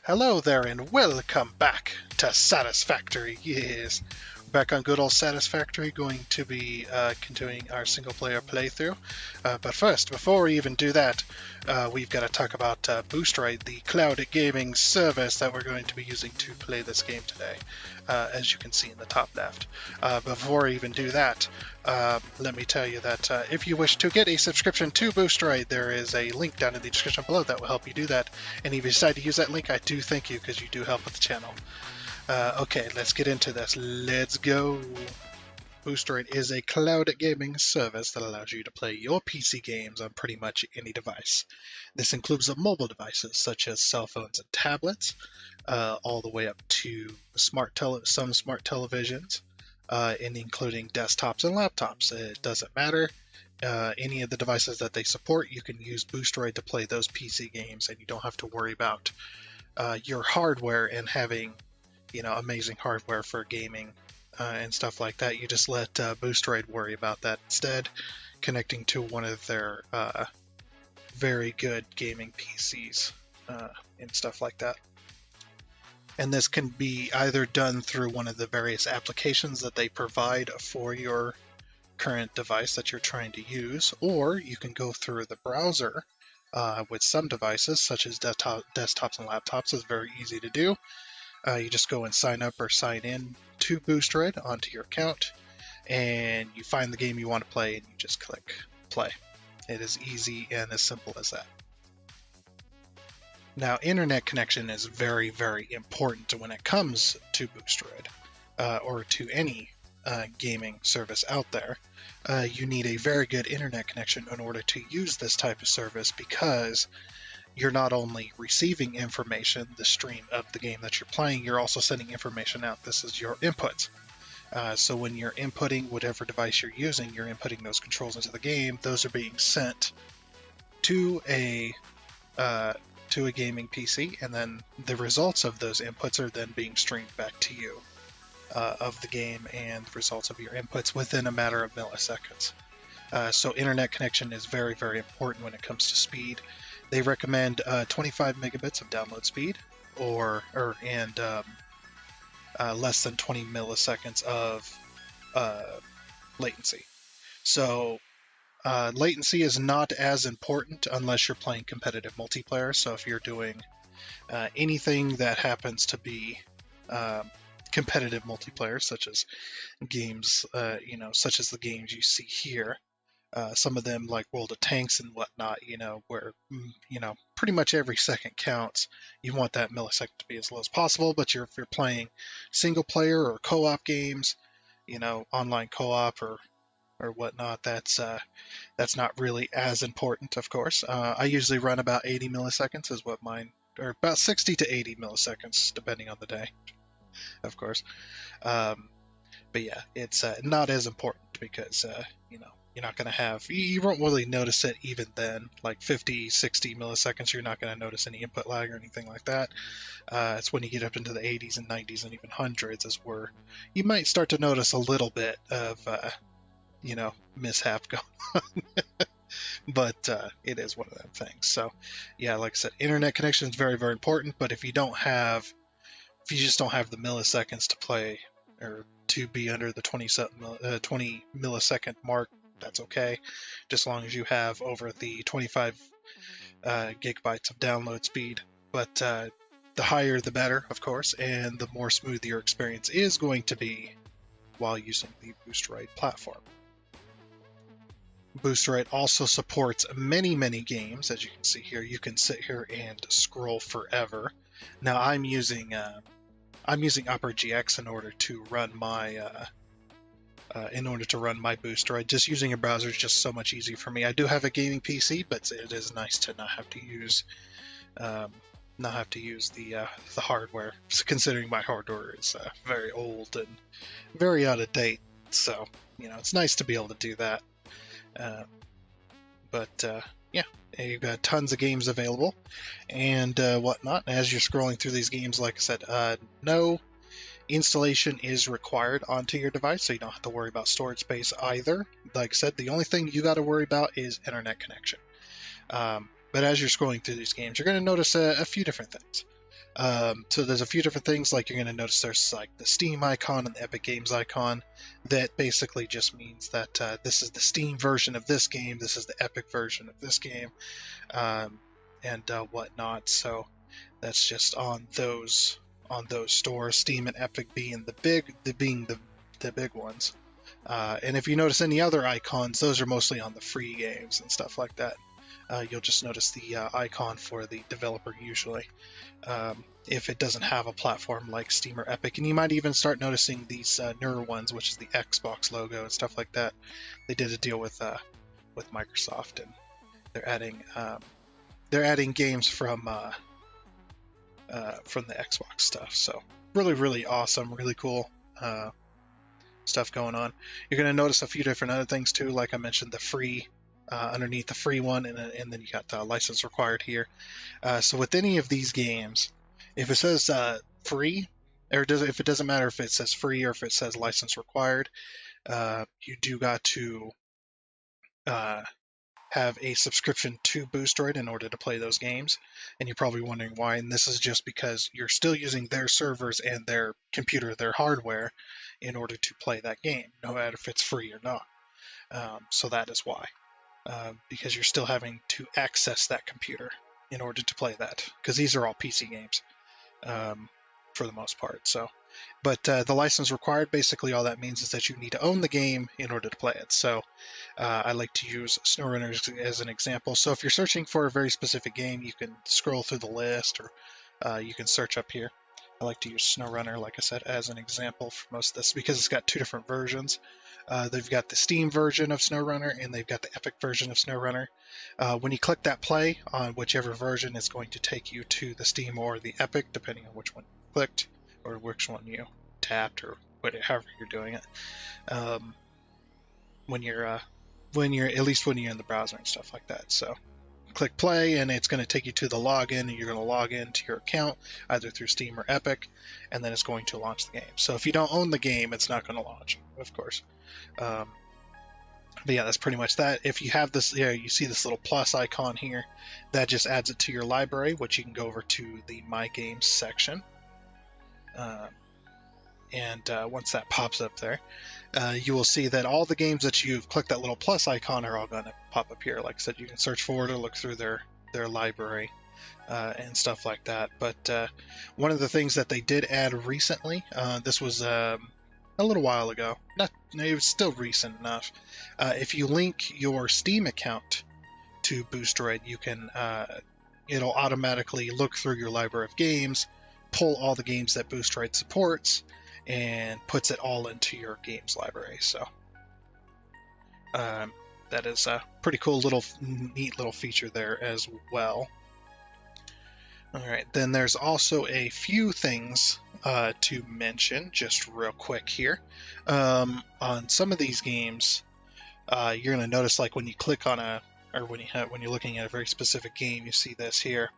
Hello there and welcome back to Satisfactory. Yes, we're back on good old Satisfactory, going to be continuing our single player playthrough. But first, before we even do that, we've got to talk about Boosteroid, the cloud gaming service that we're going to be using to play this game today, as you can see in the top left. Before we even do that, let me tell you that if you wish to get a subscription to Boosteroid, there is a link down in the description below that will help you do that. And if you decide to use that link, I do thank you because you do help with the channel. Okay, let's get into this. Let's go. Boosteroid is a cloud gaming service that allows you to play your PC games on pretty much any device. This includes mobile devices such as cell phones and tablets, all the way up to some smart televisions, and including desktops and laptops. It doesn't matter. Any of the devices that they support, you can use Boosteroid to play those PC games, and you don't have to worry about your hardware and having, amazing hardware for gaming and stuff like that. You just let Boosteroid worry about that instead, connecting to one of their very good gaming PCs and stuff like that. And this can be either done through one of the various applications that they provide for your current device that you're trying to use, or you can go through the browser with some devices, such as desktops and laptops. It's very easy to do. You just go and sign up or sign in to Boosteroid onto your account, and you find the game you want to play, and you just click play. It is easy and as simple as that. Now, internet connection is very, very important when it comes to Boosteroid, or to any gaming service out there. You need a very good internet connection in order to use this type of service, because you're not only receiving information, the stream of the game that you're playing, you're also sending information out. This is your inputs. So when you're inputting whatever device you're using, you're inputting those controls into the game. Those are being sent to a gaming PC, and then the results of those inputs are then being streamed back to you of the game and the results of your inputs within a matter of milliseconds. So internet connection is very, very important when it comes to speed. They recommend 25 megabits of download speed, and less than 20 milliseconds of latency. So latency is not as important unless you're playing competitive multiplayer. So if you're doing anything that happens to be competitive multiplayer, such as games, such as the games you see here, some of them like World of Tanks and whatnot, where, pretty much every second counts. You want that millisecond to be as low as possible, but if you're playing single player or co-op games, online co-op or whatnot, that's not really as important, of course. I usually run about 80 milliseconds is what mine, or about 60 to 80 milliseconds, depending on the day, of course. But yeah, it's not as important because, you're not going to have, you won't really notice it even then, like 50, 60 milliseconds, you're not going to notice any input lag or anything like that. It's when you get up into the 80s and 90s and even hundreds is where you might start to notice a little bit of, mishap going on. But it is one of them things. So yeah, like I said, internet connection is very, very important, but if you just don't have the milliseconds to play or to be under the 20 millisecond mark, that's okay, just as long as you have over the 25 gigabytes of download speed. But the higher the better, of course, and the more smooth your experience is going to be while using the Boosteroid platform. Boosteroid also supports many, many games. As you can see here, you can sit here and scroll forever. Now I'm using Opera GX in order to run my Boosteroid. Just using a browser is just so much easier for me. I do have a gaming PC, but it is nice to not have to use the hardware, considering my hardware is very old and very out of date. So it's nice to be able to do that. Yeah, you've got tons of games available and whatnot. As you're scrolling through these games, like I said, no installation is required onto your device, so you don't have to worry about storage space either. Like I said, the only thing you got to worry about is internet connection. But as you're scrolling through these games, you're going to notice a few different things. So there's a few different things, like you're going to notice there's like the Steam icon and the Epic Games icon. That basically just means that this is the Steam version of this game, this is the Epic version of this game, and whatnot. So that's just on those stores, Steam and Epic being the big ones. And if you notice any other icons, those are mostly on the free games and stuff like that. You'll just notice the icon for the developer usually, if it doesn't have a platform like Steam or Epic. And you might even start noticing these newer ones, which is the Xbox logo and stuff like that. They did a deal with Microsoft, and they're adding games from the Xbox stuff. So really, really awesome, really cool stuff going on. You're going to notice a few different other things too, like I mentioned, the free underneath the free one, and then you got the license required here. So with any of these games, if it says free, if it doesn't matter if it says free or if it says license required, you do got to have a subscription to Boosteroid in order to play those games. And you're probably wondering why, and this is just because you're still using their servers and their computer, their hardware, in order to play that game, no matter if it's free or not. So that is why. Because you're still having to access that computer in order to play that, because these are all PC games for the most part. So, but the license required, basically all that means is that you need to own the game in order to play it. So I like to use SnowRunner as an example. So if you're searching for a very specific game, you can scroll through the list, or you can search up here. I like to use SnowRunner, like I said, as an example for most of this, because it's got two different versions. They've got the Steam version of SnowRunner, and they've got the Epic version of SnowRunner. When you click that play on whichever version, it's going to take you to the Steam or the Epic, depending on which one you clicked or which one you tapped, or however you're doing it. When you're at least when you're in the browser and stuff like that. So click play, and it's going to take you to the login, and you're going to log into your account either through Steam or Epic, and then it's going to launch the game. So if you don't own the game, it's not going to launch, of course. But yeah, that's pretty much that. If you have this, you see this little plus icon here, that just adds it to your library, which you can go over to the My Games section. And once that pops up there, you will see that all the games that you've clicked that little plus icon are all going to pop up here. Like I said, you can search for it or look through their library and stuff like that. But one of the things that they did add recently, this was a little while ago. It was still recent enough. If you link your Steam account to Boosteroid, you can it'll automatically look through your library of games, pull all the games that Boosteroid supports, and puts it all into your games library. So that is a pretty cool neat little feature there as well. All right, then there's also a few things to mention just real quick here. On some of these games, you're going to notice, like when you click on when you're looking at a very specific game, you see this here.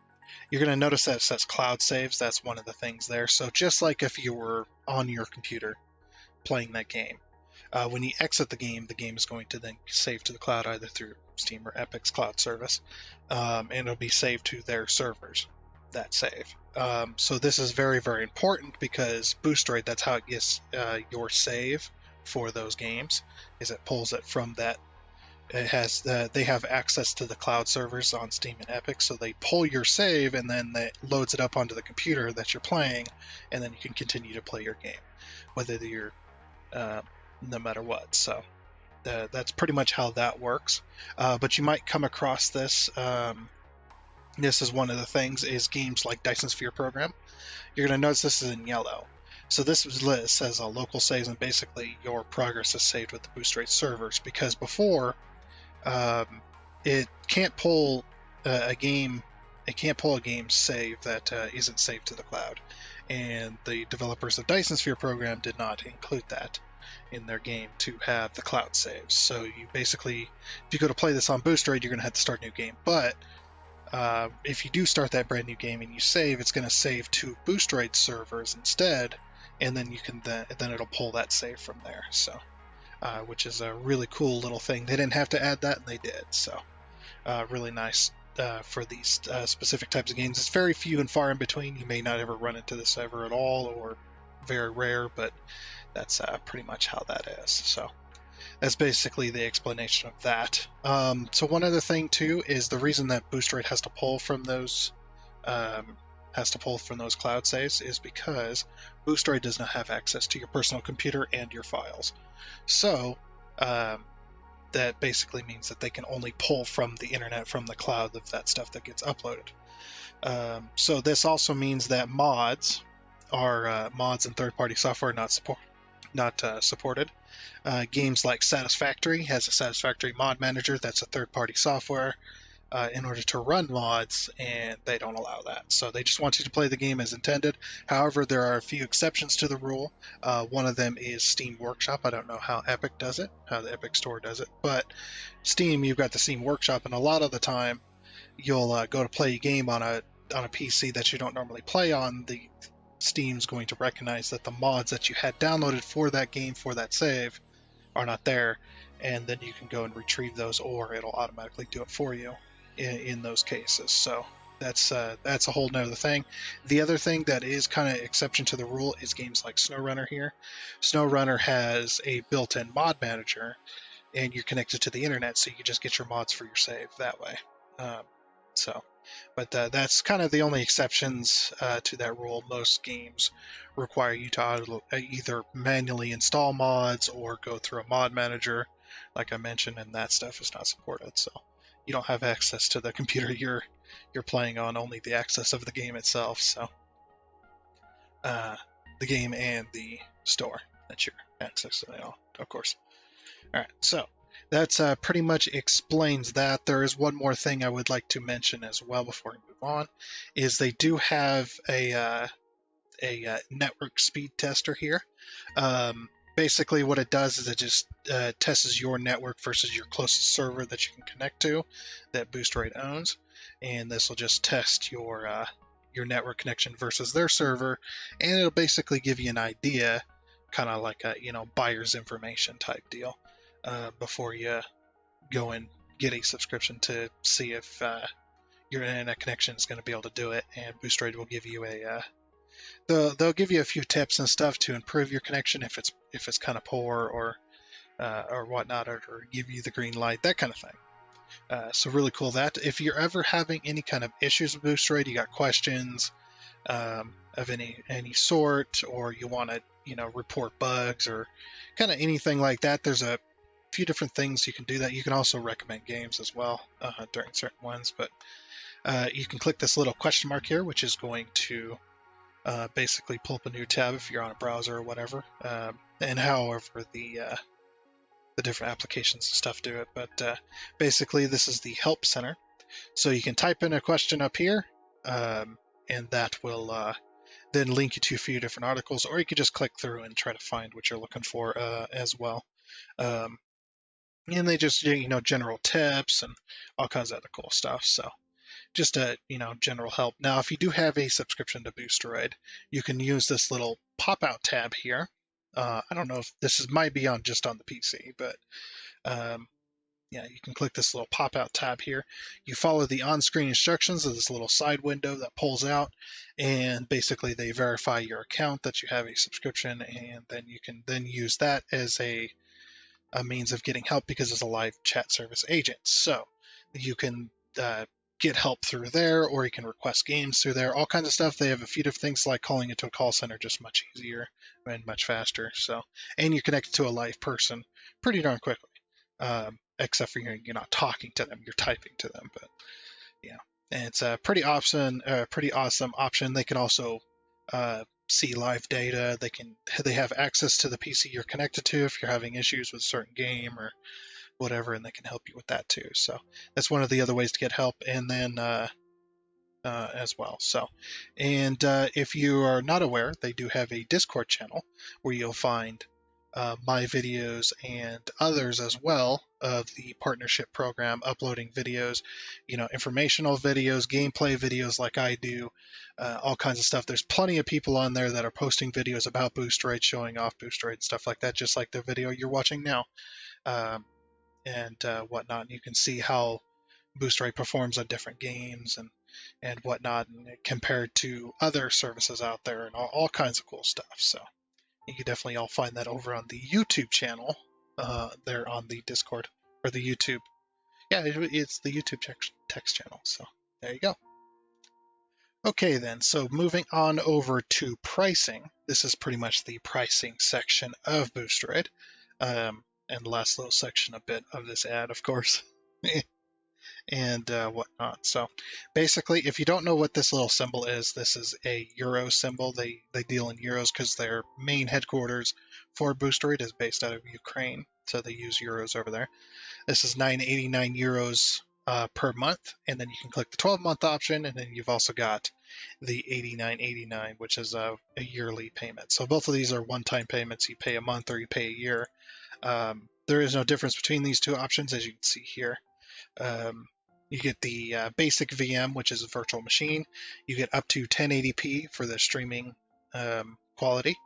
You're going to notice that it says cloud saves. That's one of the things there. So just like if you were on your computer playing that game, when you exit the game is going to then save to the cloud either through Steam or Epic's cloud service, and it'll be saved to their servers, that save. So this is very, very important, because Boosteroid, that's how it gets your save for those games, is it pulls it from that. It has they have access to the cloud servers on Steam and Epic, so they pull your save and then that loads it up onto the computer that you're playing, and then you can continue to play your game, whether you're no matter what. So that's pretty much how that works. But you might come across this. This is one of the things, is games like Dyson Sphere Program. You're going to notice this is in yellow. So this says local saves, and basically your progress is saved with the Boosteroid servers, because before it can't pull a game. It can't pull a game save that isn't saved to the cloud, and the developers of Dyson Sphere Program did not include that in their game to have the cloud saves. So you basically, if you go to play this on Boosteroid, you're going to have to start a new game. But if you do start that brand new game and you save, it's going to save to Boosteroid servers instead, and then you can then it'll pull that save from there. So. Which is a really cool little thing. They didn't have to add that, and they did. So, really nice for these specific types of games. It's very few and far in between. You may not ever run into this ever at all, or very rare, but that's pretty much how that is. So that's basically the explanation of that. So one other thing too is the reason that Boosteroid um, has to pull from those cloud saves is because Boosteroid does not have access to your personal computer and your files. So um, that basically means that they can only pull from the internet, from the cloud, of that stuff that gets uploaded. So this also means that mods and third-party software not supported. Games like Satisfactory has a Satisfactory mod manager. That's a third-party software in order to run mods, and they don't allow that. So they just want you to play the game as intended. However, there are a few exceptions to the rule. One of them is Steam Workshop. I don't know how Epic does it, how the Epic Store does it, but Steam, you've got the Steam Workshop, and a lot of the time you'll go to play a game on a PC that you don't normally play on. The Steam's going to recognize that the mods that you had downloaded for that game, for that save, are not there, and then you can go and retrieve those, or it'll automatically do it for you in those cases. So that's a whole nother thing. The other thing that is kind of exception to the rule is games like SnowRunner here. SnowRunner has a built-in mod manager, and you're connected to the internet, so you just get your mods for your save that way. Um, so, but that's kind of the only exceptions to that rule. Most games require you to either manually install mods or go through a mod manager, like I mentioned, and that stuff is not supported. So you don't have access to the computer you're playing on, only the access of the game itself. So the game and the store that you're accessing, of course. All right, so that's pretty much explains that. There is one more thing I would like to mention as well before we move on, is they do have a network speed tester here. Basically, what it does is it just tests your network versus your closest server that you can connect to, that Boosteroid owns, and this will just test your network connection versus their server, and it'll basically give you an idea, kind of like a buyer's information type deal, before you go and get a subscription to see if your internet connection is going to be able to do it. And Boosteroid will give you they'll give you a few tips and stuff to improve your connection if it's kind of poor or whatnot, or give you the green light, that kind of thing. So really cool that if you're ever having any kind of issues with Boosteroid, you got questions of any sort, or you want to report bugs or kind of anything like that, there's a few different things you can do. That you can also recommend games as well during certain ones, but you can click this little question mark here, which is going to basically pull up a new tab if you're on a browser or whatever, and however the different applications and stuff do it. But basically, this is the help center, so you can type in a question up here, and that will then link you to a few different articles, or you could just click through and try to find what you're looking for as well. And they just general tips and all kinds of other cool stuff. So just a general help. Now, if you do have a subscription to Boosteroid, you can use this little pop-out tab here. I don't know if might be just on the PC, but yeah, you can click this little pop-out tab here. You follow the on-screen instructions of this little side window that pulls out, and basically they verify your account that you have a subscription, and then you can then use that as a means of getting help, because it's a live chat service agent. So you can get help through there, or you can request games through there, all kinds of stuff. They have a few different things, like calling into a call center, just much easier and much faster. So, and you're connected to a live person pretty darn quickly, except for you're not talking to them, you're typing to them. But yeah, and it's a pretty awesome option. They can also see live data. They have access to the PC you're connected to if you're having issues with a certain game or whatever, and they can help you with that too. So that's one of the other ways to get help. And then as well. So, and if you are not aware, they do have a Discord channel where you'll find my videos and others as well of the partnership program, uploading videos, informational videos, gameplay videos like I do, all kinds of stuff. There's plenty of people on there that are posting videos about Boosteroid, showing off Boosteroid, stuff like that, just like the video you're watching now, and whatnot. You can see how Boosteroid performs on different games and whatnot, and compared to other services out there, and all kinds of cool stuff. So you can definitely all find that over on the YouTube channel, there on the Discord or the YouTube. Yeah, it's the YouTube text channel. So there you go. Okay, then, so moving on over to pricing. This is pretty much the pricing section of Boosteroid. And the last little section a bit of this ad, of course, and whatnot. So basically, if you don't know what this little symbol is, this is a euro symbol. They deal in euros because their main headquarters for Boosteroid is based out of Ukraine, so they use euros over there. This is 9.89 euros per month, and then you can click the 12-month option, and then you've also got the 89.89, which is a yearly payment. So both of these are one-time payments. You pay a month or you pay a year. There is no difference between these two options, as you can see here. You get the basic VM, which is a virtual machine. You get up to 1080p for the streaming quality,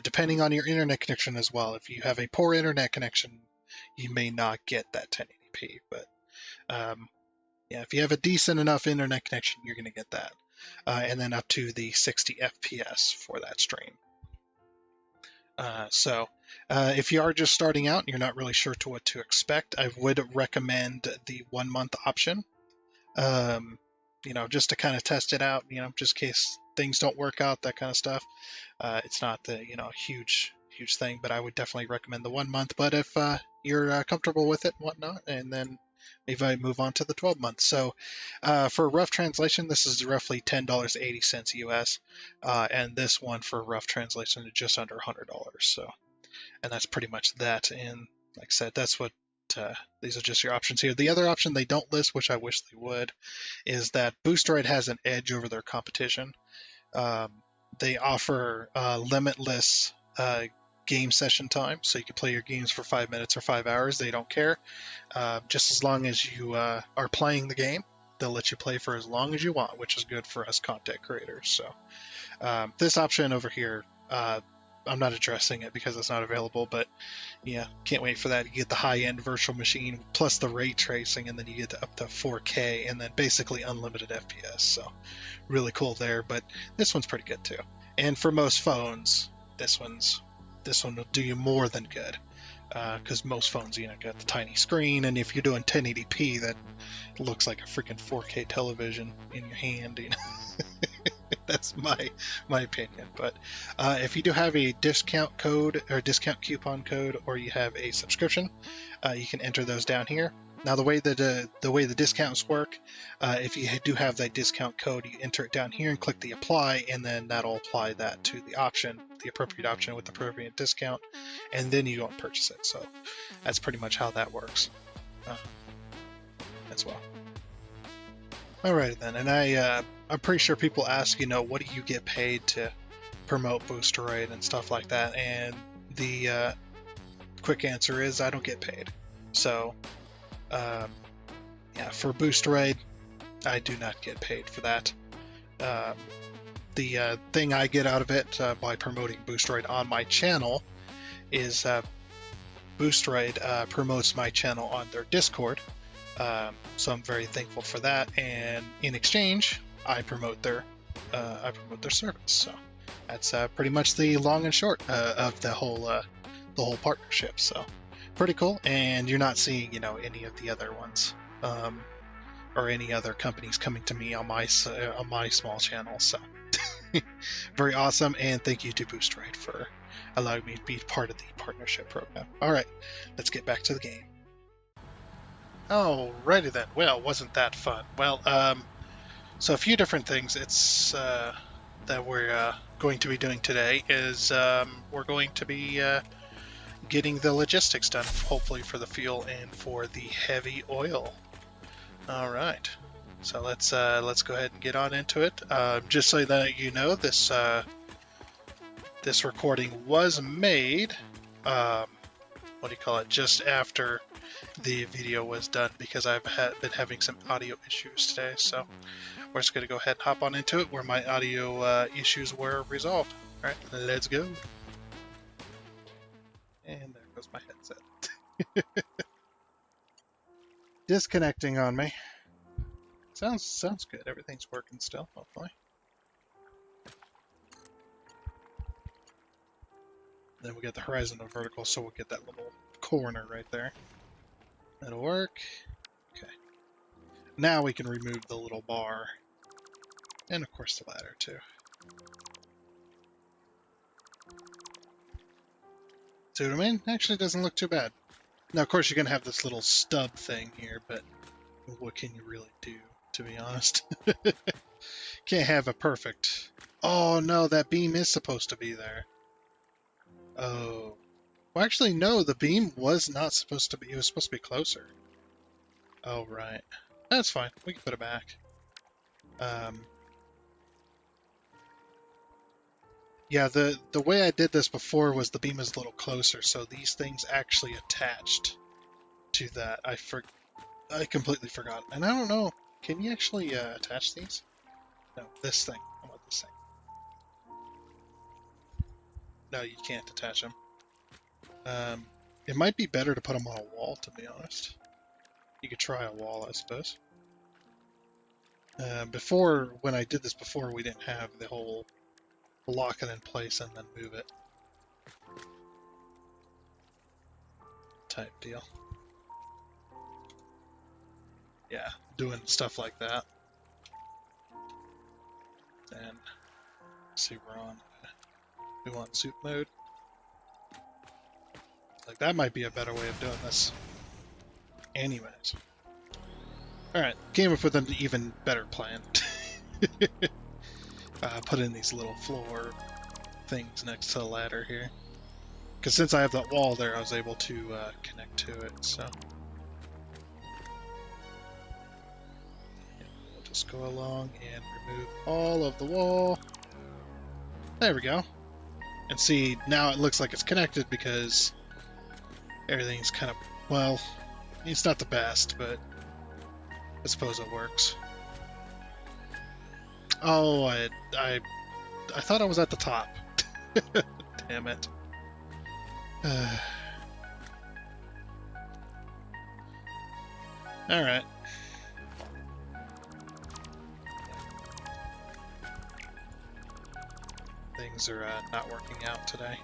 depending on your internet connection as well. If you have a poor internet connection, you may not get that 1080p. But yeah, if you have a decent enough internet connection, you're going to get that. And then up to the 60 FPS for that stream. So if you are just starting out and you're not really sure to what to expect, I would recommend the 1 month option. Just to kind of test it out, just in case things don't work out, that kind of stuff. It's not the, huge thing, but I would definitely recommend the 1 month. But if you're comfortable with it and whatnot, and then maybe I move on to the 12 months. So for rough translation, this is roughly $10.80 US. And this one for rough translation is just under $100. So, and that's pretty much that. And like I said, that's what these are just your options here. The other option they don't list, which I wish they would, is that Boosteroid has an edge over their competition. They offer limitless game session time, so you can play your games for 5 minutes or 5 hours. They don't care. Just as long as you are playing the game, they'll let you play for as long as you want, which is good for us content creators. So this option over here, I'm not addressing it because it's not available, but yeah, can't wait for that. You get the high-end virtual machine plus the ray tracing, and then you get up to 4K, and then basically unlimited FPS. So really cool there. But this one's pretty good too. And for most phones, this one will do you more than good. Because most phones, got the tiny screen, and if you're doing 1080p, that looks like a freaking 4K television in your hand. That's my opinion. But if you do have a discount code or discount coupon code, or you have a subscription, you can enter those down here. Now the way the discounts work, if you do have that discount code, you enter it down here and click the apply, and then that'll apply that to the option, the appropriate option with the appropriate discount, and then you go and purchase it. So that's pretty much how that works as well. Alright then, and I'm pretty sure people ask, what do you get paid to promote Boosteroid and stuff like that, and the quick answer is I don't get paid. So yeah, for Boosteroid, I do not get paid for that. The thing I get out of it by promoting Boosteroid on my channel is Boosteroid promotes my channel on their Discord. So I'm very thankful for that, and in exchange, I promote their service. So that's pretty much the long and short of the whole partnership. So pretty cool, and you're not seeing any of the other ones or any other companies coming to me on my small channel. So very awesome, and thank you to Boosteroid for allowing me to be part of the partnership program. All right, let's get back to the game. Alrighty then. Well, wasn't that fun? Well, so a few different things that we're going to be doing today is we're going to be getting the logistics done, hopefully for the fuel and for the heavy oil. All right, so let's go ahead and get on into it. Just so that you know, this recording was made, just after the video was done, because I've been having some audio issues today. So we're just going to go ahead and hop on into it where my audio issues were resolved. All right, let's go. And there goes my headset. disconnecting on me. Sounds good. Everything's working still, hopefully. Then we get the horizontal vertical, so we'll get that little corner right there. That'll work. Okay. Now we can remove the little bar. And of course the ladder too. See what I mean? Actually, it doesn't look too bad. Now, of course, you're going to have this little stub thing here, but what can you really do, to be honest? Can't have a perfect... Oh, no, that beam is supposed to be there. Oh. Well, actually, no, the beam was not supposed to be... It was supposed to be closer. Oh, right. That's fine. We can put it back. Yeah, the way I did this before was the beam is a little closer, so these things actually attached to that. I completely forgot. And I don't know, can you actually attach these? No, this thing. I want this thing. No, you can't attach them. It might be better to put them on a wall, to be honest. You could try a wall, I suppose. Before, when I did this before, we didn't have the whole lock it in place and then move it type deal. Yeah, doing stuff like that. And see, we're on. We want soup mode. Like, that might be a better way of doing this. Anyways. Alright, came up with an even better plan. Put in these little floor things next to the ladder here. Because since I have that wall there, I was able to connect to it, so... We'll just go along and remove all of the wall. There we go. And see, now it looks like it's connected because everything's kind of, well, it's not the best, but I suppose it works. Oh, I thought I was at the top. Damn it. Alright. Things are not working out today.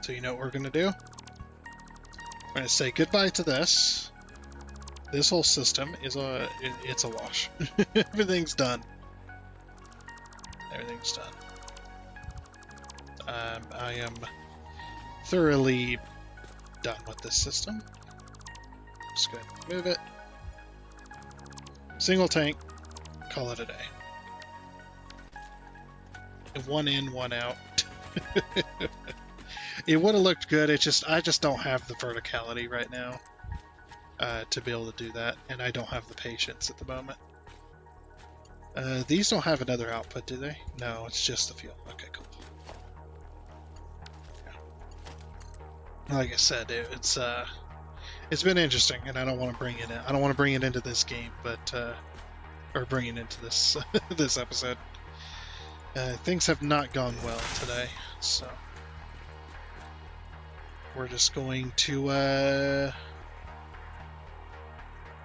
So you know what we're going to do? We're going to say goodbye to this. This whole system is it's a wash. Everything's done. Everything's done. I am thoroughly done with this system. Just go ahead and move it. Single tank. Call it a day. One in, one out. It would have looked good. I just don't have the verticality right now to be able to do that, and I don't have the patience at the moment. These don't have another output, do they? No, it's just the fuel. Okay, cool. Yeah. Like I said, it's been interesting, and I don't want to bring it in. I don't want to bring it into this game, but or bring it into this this episode. Things have not gone well today, so we're just going to.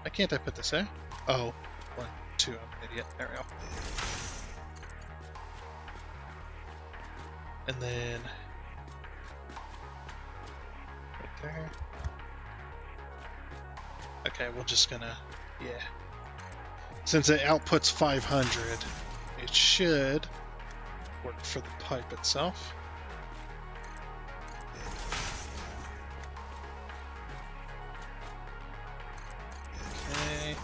Why can't I put this in? Oh, 1, 2. I'm an idiot. There we go. And then right there. Okay, we're just gonna, yeah. Since it outputs 500, it should work for the pipe itself. Okay.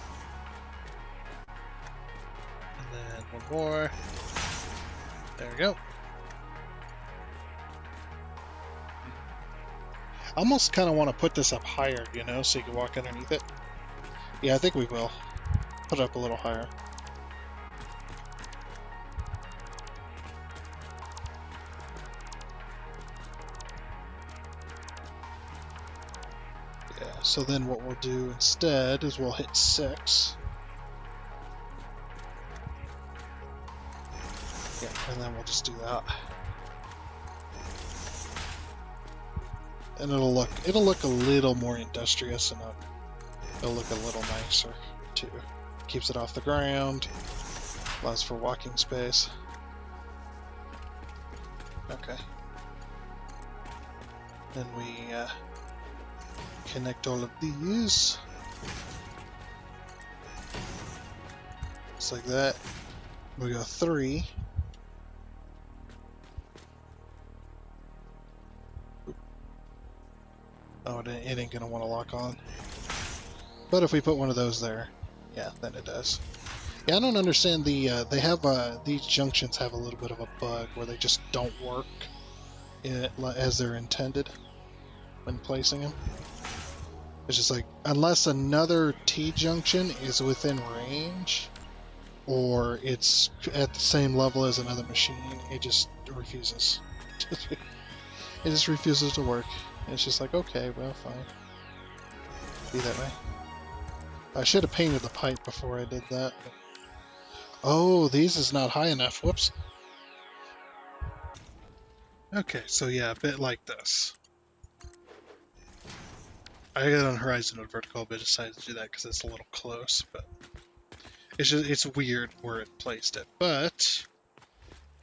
And then one more. There we go. I almost kind of want to put this up higher, you know, so you can walk underneath it. Yeah, I think we will. Put it up a little higher. Yeah, so then what we'll do instead is we'll hit 6. Yeah, and then we'll just do that. And it'll look a little more industrious, and it'll look a little nicer too. Keeps it off the ground, allows for walking space. Okay. Then we connect all of these. Just like that. We go 3. Oh, it ain't gonna want to lock on. But if we put one of those there, yeah, then it does. Yeah, I don't understand they have these junctions have a little bit of a bug where they just don't work as they're intended when placing them. It's just like, unless another T-junction is within range, or it's at the same level as another machine, it just refuses. It just refuses to work. It's just like, okay, well, fine. Be that way. I should have painted the pipe before I did that. But... Oh, these is not high enough. Whoops. Okay, so yeah, a bit like this. I got it on horizontal vertical, but I decided to do that because it's a little close, but it's weird where it placed it, but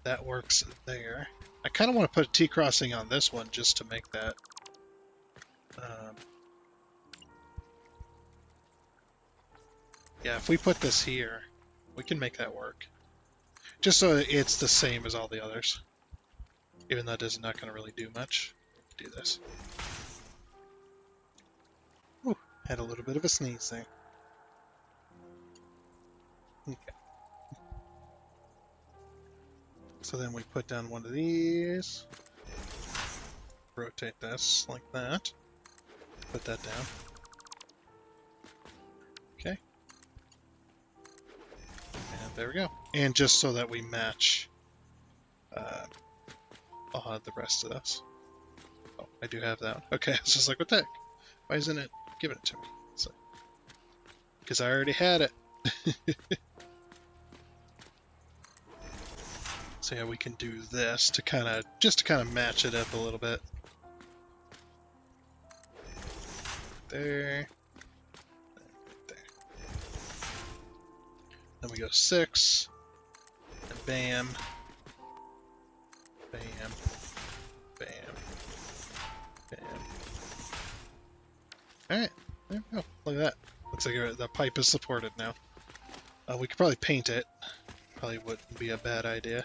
that works there. I kind of want to put a T-crossing on this one just to make that yeah, if we put this here, we can make that work. Just so it's the same as all the others. Even though it is not going to really do much. Do this. Ooh, had a little bit of a sneeze there. Okay. So then we put down one of these. Rotate this like that. Put that down. Okay. And there we go. And just so that we match the rest of this. Oh, I do have that. Okay, I was just like, what the heck? Why isn't it giving it to me? So, because I already had it. So yeah, we can do this to kind of match it up a little bit. There. There. Then we go 6. And bam. Bam. Bam. Bam. Alright, there we go. Look at that. Looks like the pipe is supported now. We could probably paint it. Probably wouldn't be a bad idea.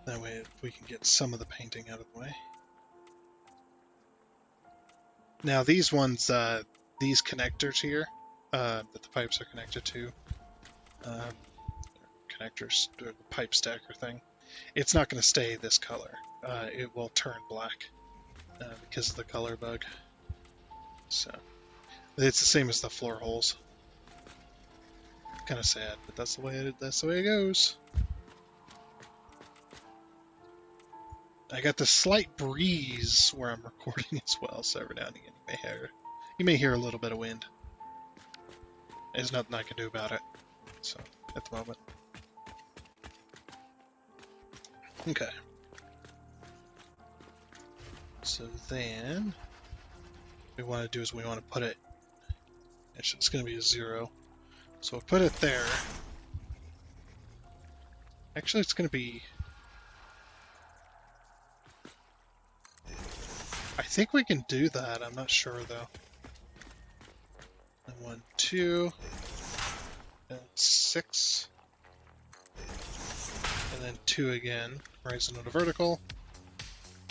That way we can get some of the painting out of the way. Now these ones, these connectors here, that the pipes are connected to, connectors, the pipe stacker thing, it's not going to stay this color. It will turn black because of the color bug. So it's the same as the floor holes. Kind of sad, but that's the way it goes. I got the slight breeze where I'm recording as well, so every now and again you may hear a little bit of wind. There's nothing I can do about it. So at the moment. Okay. So then what we want to do is we want to put it, it's going to be a 0. So we'll put it there. Actually, it's going to be, I think we can do that. I'm not sure though. And 1, 2, and 6, and then 2 again. Horizontal to vertical.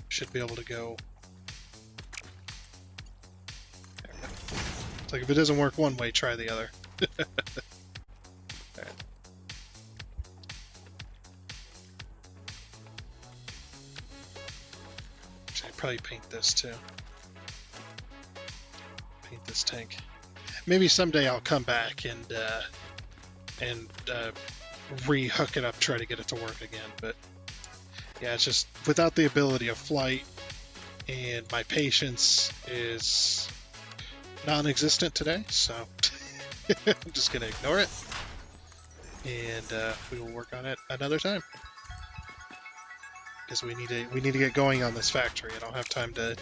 Should be able to go. There we go. It's like if it doesn't work one way, try the other. Alright. Actually, I'd probably paint this too. Paint this tank. Maybe someday I'll come back and re-hook it up, try to get it to work again. But yeah, it's just without the ability of flight, and my patience is non-existent today, so I'm just gonna ignore it. and we will work on it another time because we need to get going on this factory. I don't have time to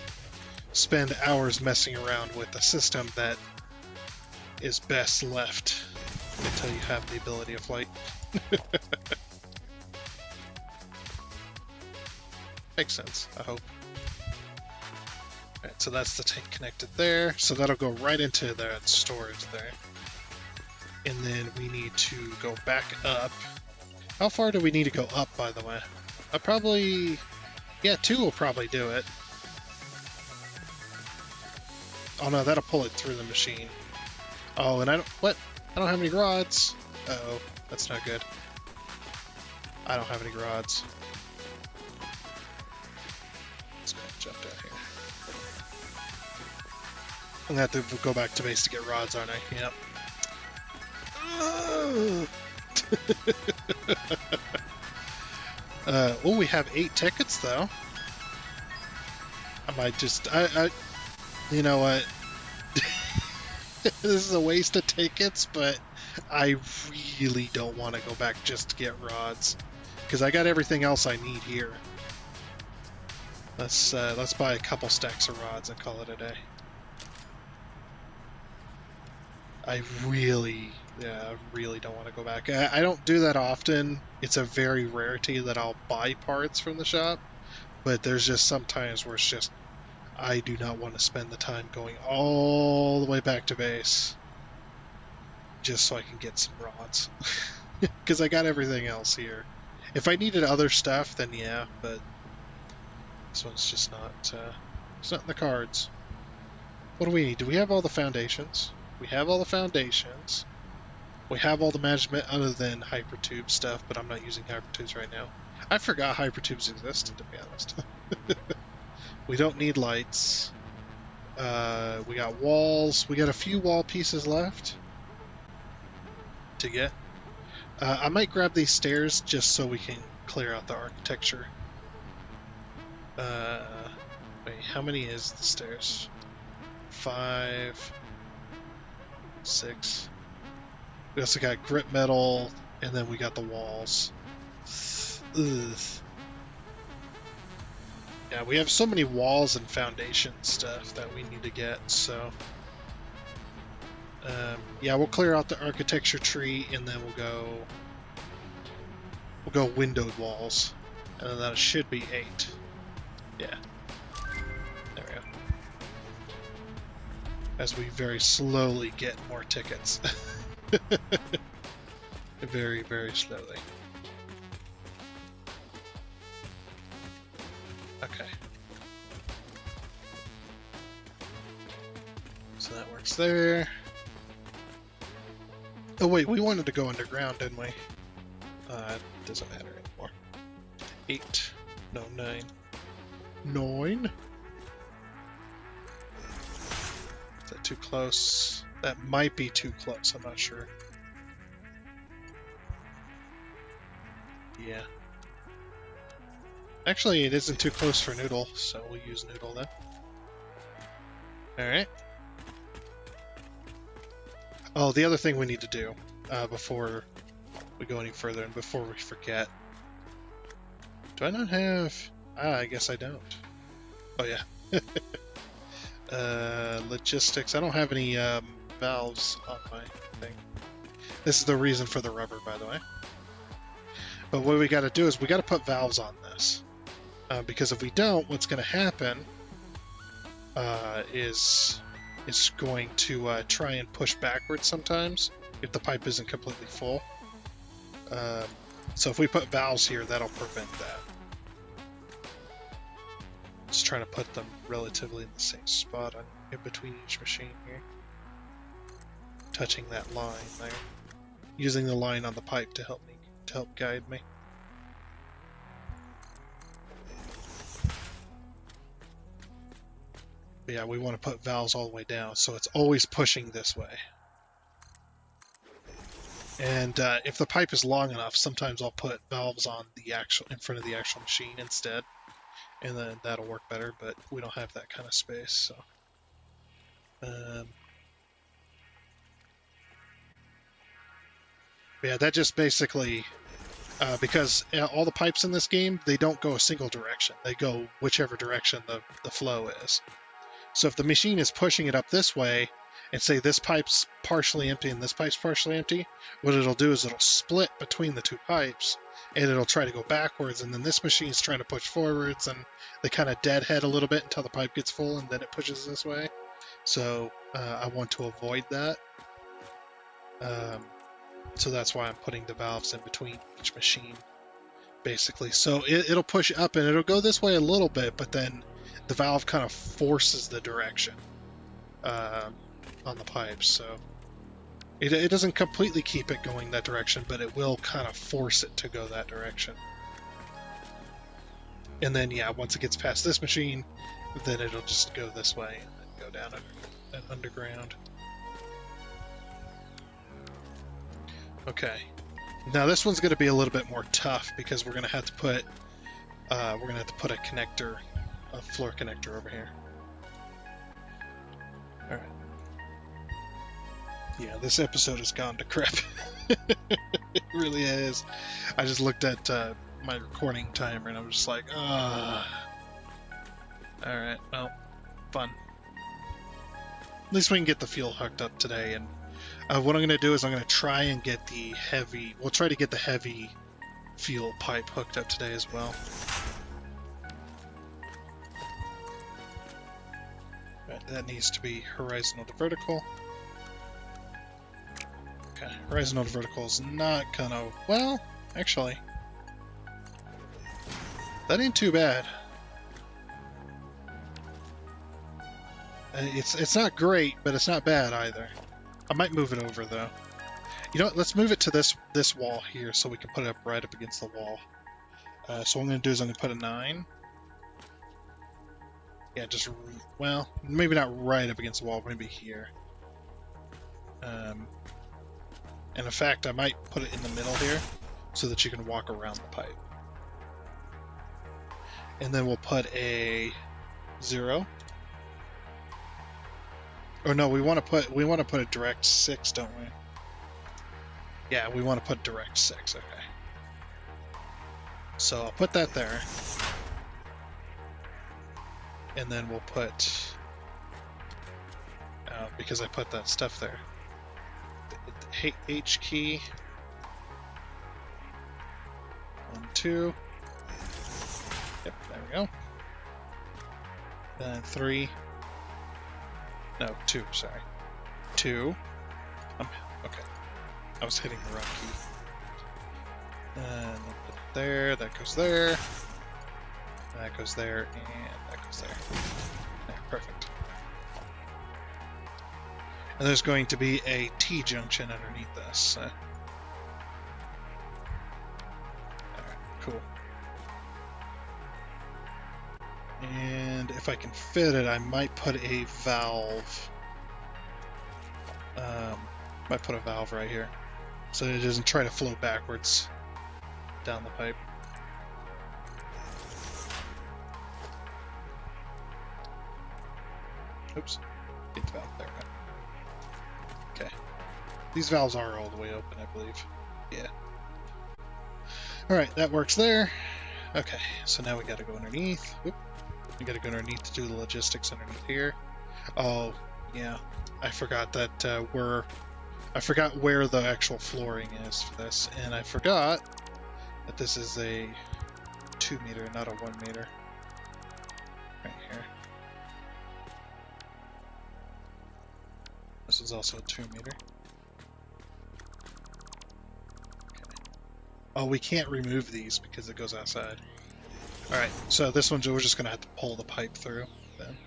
spend hours messing around with a system that is best left until you have the ability of flight. Makes sense, I hope. Alright, so that's the tank connected there. So that'll go right into that storage there. And then we need to go back up. How far do we need to go up, by the way? Yeah, 2 will probably do it. Oh no, that'll pull it through the machine. Oh, and I don't have any rods. Uh-oh, that's not good. I don't have any rods. Let's go ahead and jump down here. I'm gonna have to go back to base to get rods, aren't I? Yep. Oh, we have 8 tickets though. I might just, you know what? This is a waste of tickets, but I really don't want to go back just to get rods, because I got everything else I need here. Let's buy a couple stacks of rods and call it a day. I really don't want to go back. I don't do that often. It's a very rarity that I'll buy parts from the shop, but there's just some times where it's just, I do not want to spend the time going all the way back to base just so I can get some rods. Because I got everything else here. If I needed other stuff, then yeah, but this one's just not, it's not in the cards. What do we need? Do we have all the foundations? We have all the foundations. We have all the management other than hypertube stuff, but I'm not using hypertubes right now. I forgot hypertubes existed, to be honest. We don't need lights. We got walls. We got a few wall pieces left to get. I might grab these stairs just so we can clear out the architecture. Wait, how many is the stairs? 5, 6. We also got grip metal, and then we got the walls. Ugh. Yeah, we have so many walls and foundation stuff that we need to get, so... yeah, we'll clear out the architecture tree, and then we'll go windowed walls. And then that should be 8. Yeah. There we go. As we very slowly get more tickets. Very, very slowly. Okay. So that works there. Oh wait, we wanted to go underground, didn't we? It doesn't matter anymore. 8. No, 9. 9? Is that too close? That might be too close, I'm not sure. Yeah. Actually, it isn't too close for Noodle, so we'll use Noodle then. Alright. Oh, the other thing we need to do before we go any further and before we forget. Do I not have... I guess I don't. Oh, yeah. Logistics. I don't have any valves on my thing. This is the reason for the rubber, by the way. But what we got to do is we got to put valves on this. Because if we don't, what's going to happen is it's going to try and push backwards sometimes if the pipe isn't completely full. So if we put valves here, that'll prevent that. Just trying to put them relatively in the same spot in between each machine here. Touching that line there. Using the line on the pipe to help guide me. But yeah, we want to put valves all the way down, so it's always pushing this way. And if the pipe is long enough, sometimes I'll put valves on in front of the actual machine instead, and then that'll work better. But we don't have that kind of space, so. Yeah, that just basically, because all the pipes in this game, they don't go a single direction. They go whichever direction the flow is. So if the machine is pushing it up this way, and say this pipe's partially empty and this pipe's partially empty, what it'll do is it'll split between the two pipes, and it'll try to go backwards, and then this machine's trying to push forwards, and they kind of deadhead a little bit until the pipe gets full, and then it pushes this way. So I want to avoid that. So that's why I'm putting the valves in between each machine, basically. So it'll push up, and it'll go this way a little bit, but then the valve kind of forces the direction on the pipes. So it doesn't completely keep it going that direction, but it will kind of force it to go that direction. And then, yeah, once it gets past this machine, then it'll just go this way and then go down underground. Okay. Now this one's going to be a little bit more tough because we're going to have to put a connector, a floor connector over here. All right. Yeah, this episode has gone to crap. It really is. I just looked at my recording timer and I was just like, Alright, well, fun. At least we can get the fuel hooked up today, and what I'm going to do is I'm going to try and get we'll try to get the heavy fuel pipe hooked up today as well. Right, that needs to be horizontal to vertical. Okay, horizontal to vertical is not gonna, well, actually, that ain't too bad. It's not great, but it's not bad either. I might move it over though. You know what? Let's move it to this wall here so we can put it up right up against the wall. So what I'm going to do is I'm going to put a 9. Yeah, just, well, maybe not right up against the wall, maybe here. And in fact, I might put it in the middle here so that you can walk around the pipe. And then we'll put a 0. Or no, we want to put a direct 6, don't we? Yeah, we want to put direct 6. Okay. So I'll put that there. And then we'll put, because I put that stuff there, the H key. 1, 2. Yep, there we go. Then 3. No, 2, sorry. 2. Okay. I was hitting the wrong key. And put it there, that goes there. That goes there, and that goes there. There, perfect. And there's going to be a T-junction underneath this. Alright, cool. And if I can fit it, I might put a valve. Might put a valve right here, so it doesn't try to flow backwards down the pipe. Oops, get the valve there. Okay, these valves are all the way open, I believe. Yeah. All right, that works there. Okay, so now we got to go underneath. Oop. We got to go underneath to do the logistics underneath here. Oh, yeah. I forgot that I forgot where the actual flooring is for this, and I forgot that this is a 2 meter, not a 1 meter. Right here. This is also a 2 meter. Okay. Oh, we can't remove these because it goes outside. Alright, so this one we're just going to have to pull the pipe through then.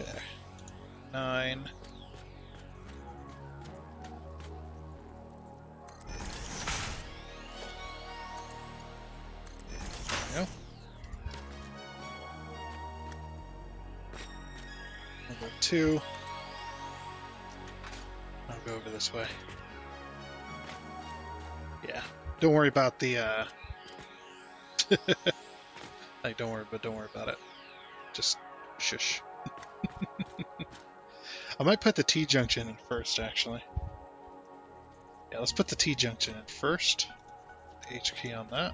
Okay. 9. There we go. Number 2. I'll go over this way. Yeah, don't worry about the, like, don't worry about it. Just shush. might put the T-junction in first, actually. Yeah, let's put the T-junction in first. The H key on that.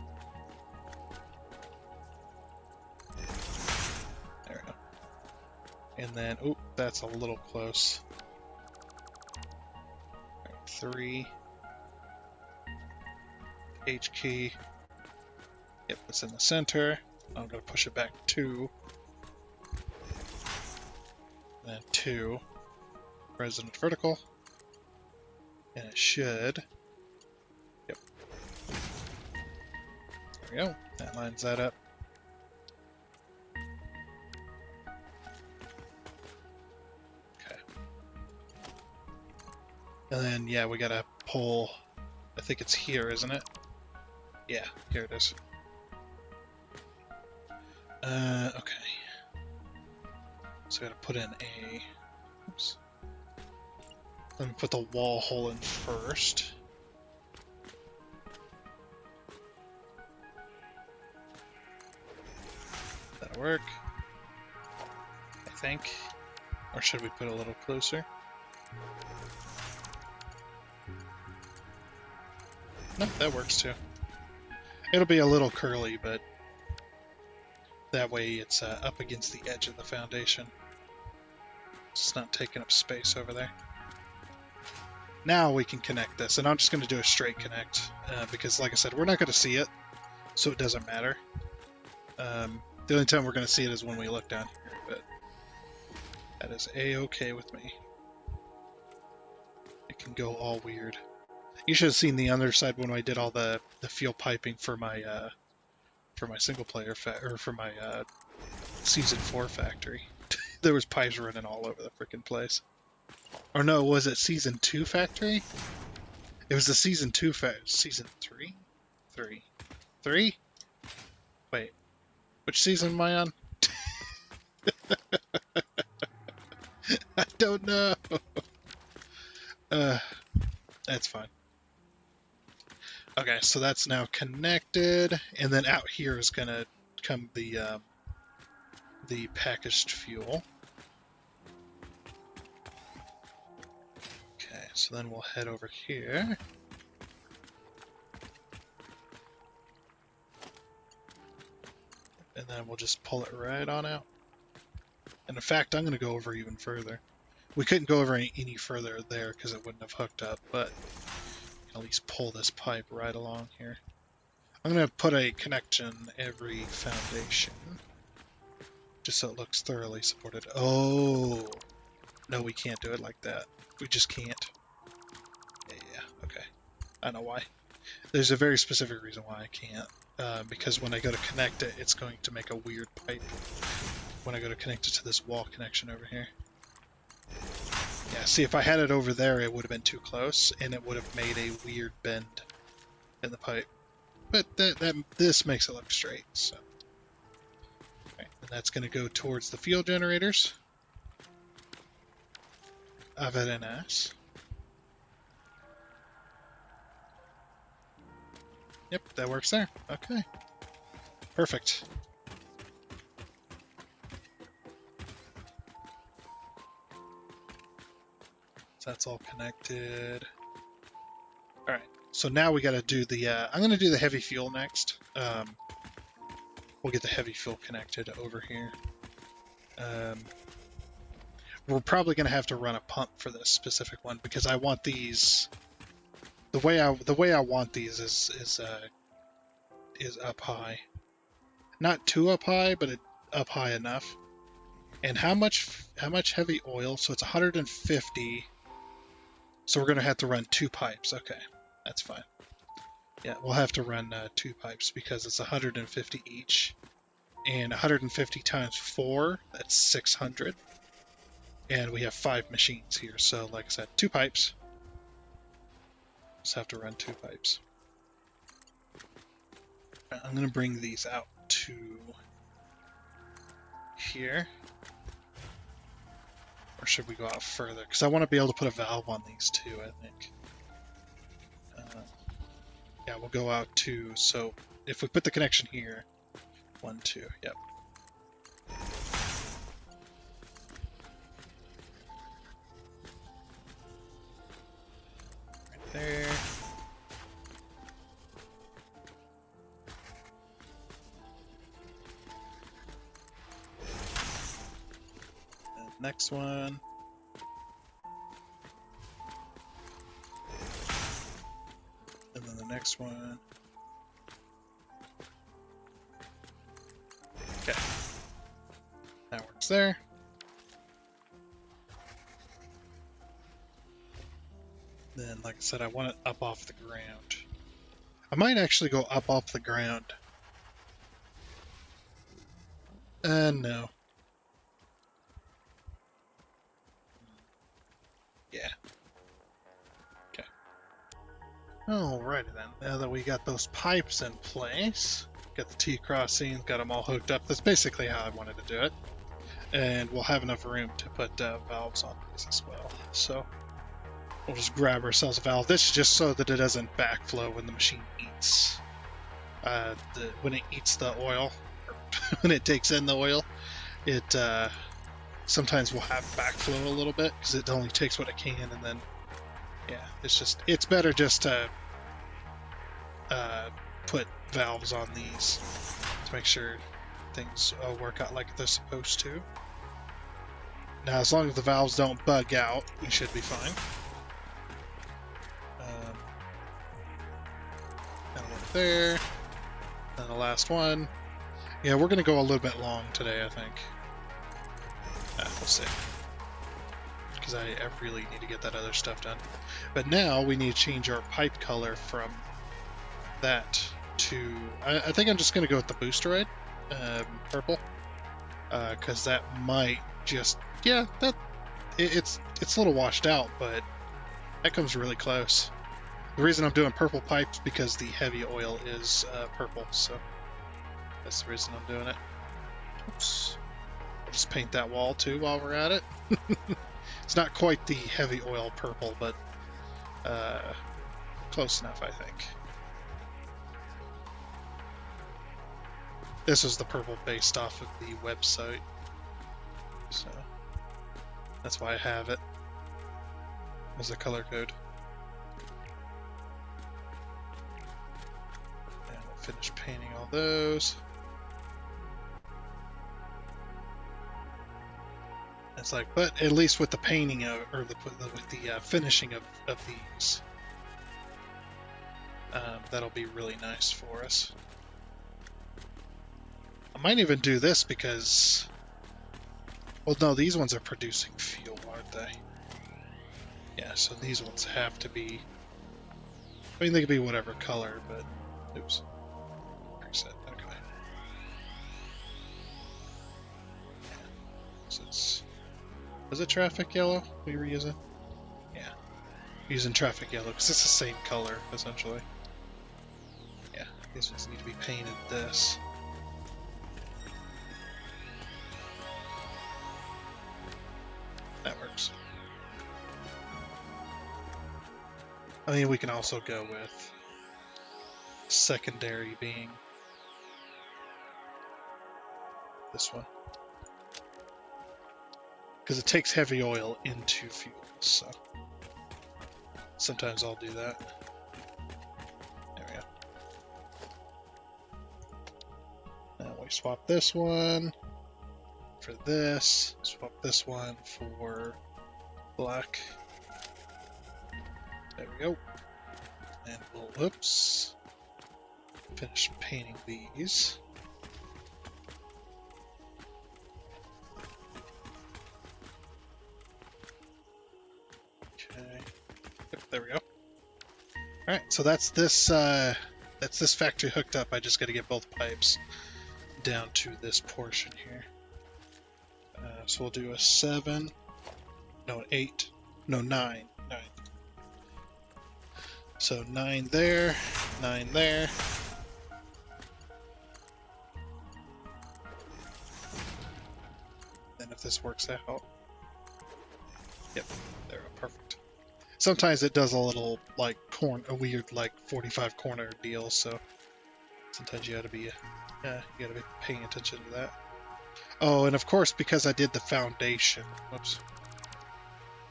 There we go. And then, oh, that's a little close. Right, 3. H key. Yep, it's in the center. I'm going to push it back 2. Then 2. Resident vertical. And it should. Yep. There we go. That lines that up. Okay. And then, yeah, we got to pull. I think it's here, isn't it? Yeah, here it is. Okay. So I gotta put in a... Oops. Let me put the wall hole in first. That'll work. I think. Or should we put a little closer? No, that works too. It'll be a little curly, but that way it's up against the edge of the foundation. It's not taking up space over there. Now we can connect this, and I'm just going to do a straight connect, because like I said, we're not going to see it, so it doesn't matter. The only time we're going to see it is when we look down here, but that is a-okay with me. It can go all weird. You should have seen the other side when I did all the fuel piping for my single player or for my season 4 factory. There was pipes running all over the freaking place. Or no, was it season 2 factory? It was the season 2 season 3? 3? Wait, which season am I on? I don't know. That's fine. Okay, so that's now connected, and then out here is gonna come the packaged fuel. Okay, so then we'll head over here. And then we'll just pull it right on out. And in fact, I'm going to go over even further. We couldn't go over any further there because it wouldn't have hooked up, but we can at least pull this pipe right along here. I'm going to put a connection every foundation, just so it looks thoroughly supported. Oh, no, we can't do it like that. We just can't. Yeah, okay. I know why. There's a very specific reason why I can't. Because when I go to connect it, it's going to make a weird pipe when I go to connect it to this wall connection over here. Yeah, see, if I had it over there, it would have been too close, and it would have made a weird bend in the pipe. But this makes it look straight, so. Okay, and that's going to go towards the fuel generators. Averenas. Yep, that works there. Okay. Perfect. So that's all connected. Alright, so now we gotta do the, I'm gonna do the heavy fuel next. We'll get the heavy fuel connected over here. We're probably gonna have to run a pump for this specific one because I want these... The way I want these is up high, not too up high, but up high enough. And how much heavy oil? So it's 150. So we're gonna have to run 2 pipes. Okay, that's fine. Yeah, we'll have to run 2 pipes because it's 150 each, and 150 times 4, that's 600. And we have 5 machines here, so like I said, 2 pipes. Just have to run 2 pipes. I'm going to bring these out to here. Or should we go out further? Because I want to be able to put a valve on these too, I think. Yeah, we'll go out to, so if we put the connection here, 1, 2, yep. there. And next one. And then the next one. Okay. That works there. Then, like I said, I want it up off the ground. I might actually go up off the ground. No. Yeah. Okay. Alrighty then. Now that we got those pipes in place, got the T-crossing, got them all hooked up. That's basically how I wanted to do it. And we'll have enough room to put valves on these as well. So we'll just grab ourselves a valve. This is just so that it doesn't backflow when the machine eats. When it eats the oil, or when it takes in the oil, it sometimes will have backflow a little bit because it only takes what it can, and then yeah, it's better just to put valves on these to make sure things work out like they're supposed to. Now, as long as the valves don't bug out, we should be fine. That'll work there. And the last one. Yeah, we're going to go a little bit long today, I think. We'll see. Because I really need to get that other stuff done. But now we need to change our pipe color from that to... I think I'm just going to go with the Boosteroid purple. Because that might just... Yeah, it's a little washed out, but that comes really close. The reason I'm doing purple pipes because the heavy oil is purple, so that's the reason I'm doing it. Oops. I'll just paint that wall too while we're at it. It's not quite the heavy oil purple, but close enough, I think. This is the purple based off of the website, so that's why I have it as a color code. And we'll finish painting all those. It's like, but at least with the painting of, or with the finishing of these, that'll be really nice for us. I might even do this because, well, no, these ones are producing fuel, aren't they? Yeah, so these ones have to be, I mean, they could be whatever color, but, oops. Reset, okay. So it's, was it traffic yellow we were using? Yeah, using traffic yellow because it's the same color, essentially. Yeah, these ones need to be painted this. That works. I mean, we can also go with secondary being this one. Because it takes heavy oil into fuel, so sometimes I'll do that. There we go. Now we swap this one for this, swap this one for black. There we go. And we'll, oops, finish painting these. Okay. Yep, there we go. Alright, so that's this factory hooked up. I just got to get both pipes down to this portion here. So we'll do a 7, no 8, no 9. So 9 there, 9 there. And if this works out, yep, there, perfect. Sometimes it does a little like a weird like 45 corner deal, so sometimes you gotta be paying attention to that. Oh, and of course, because I did the foundation, whoops.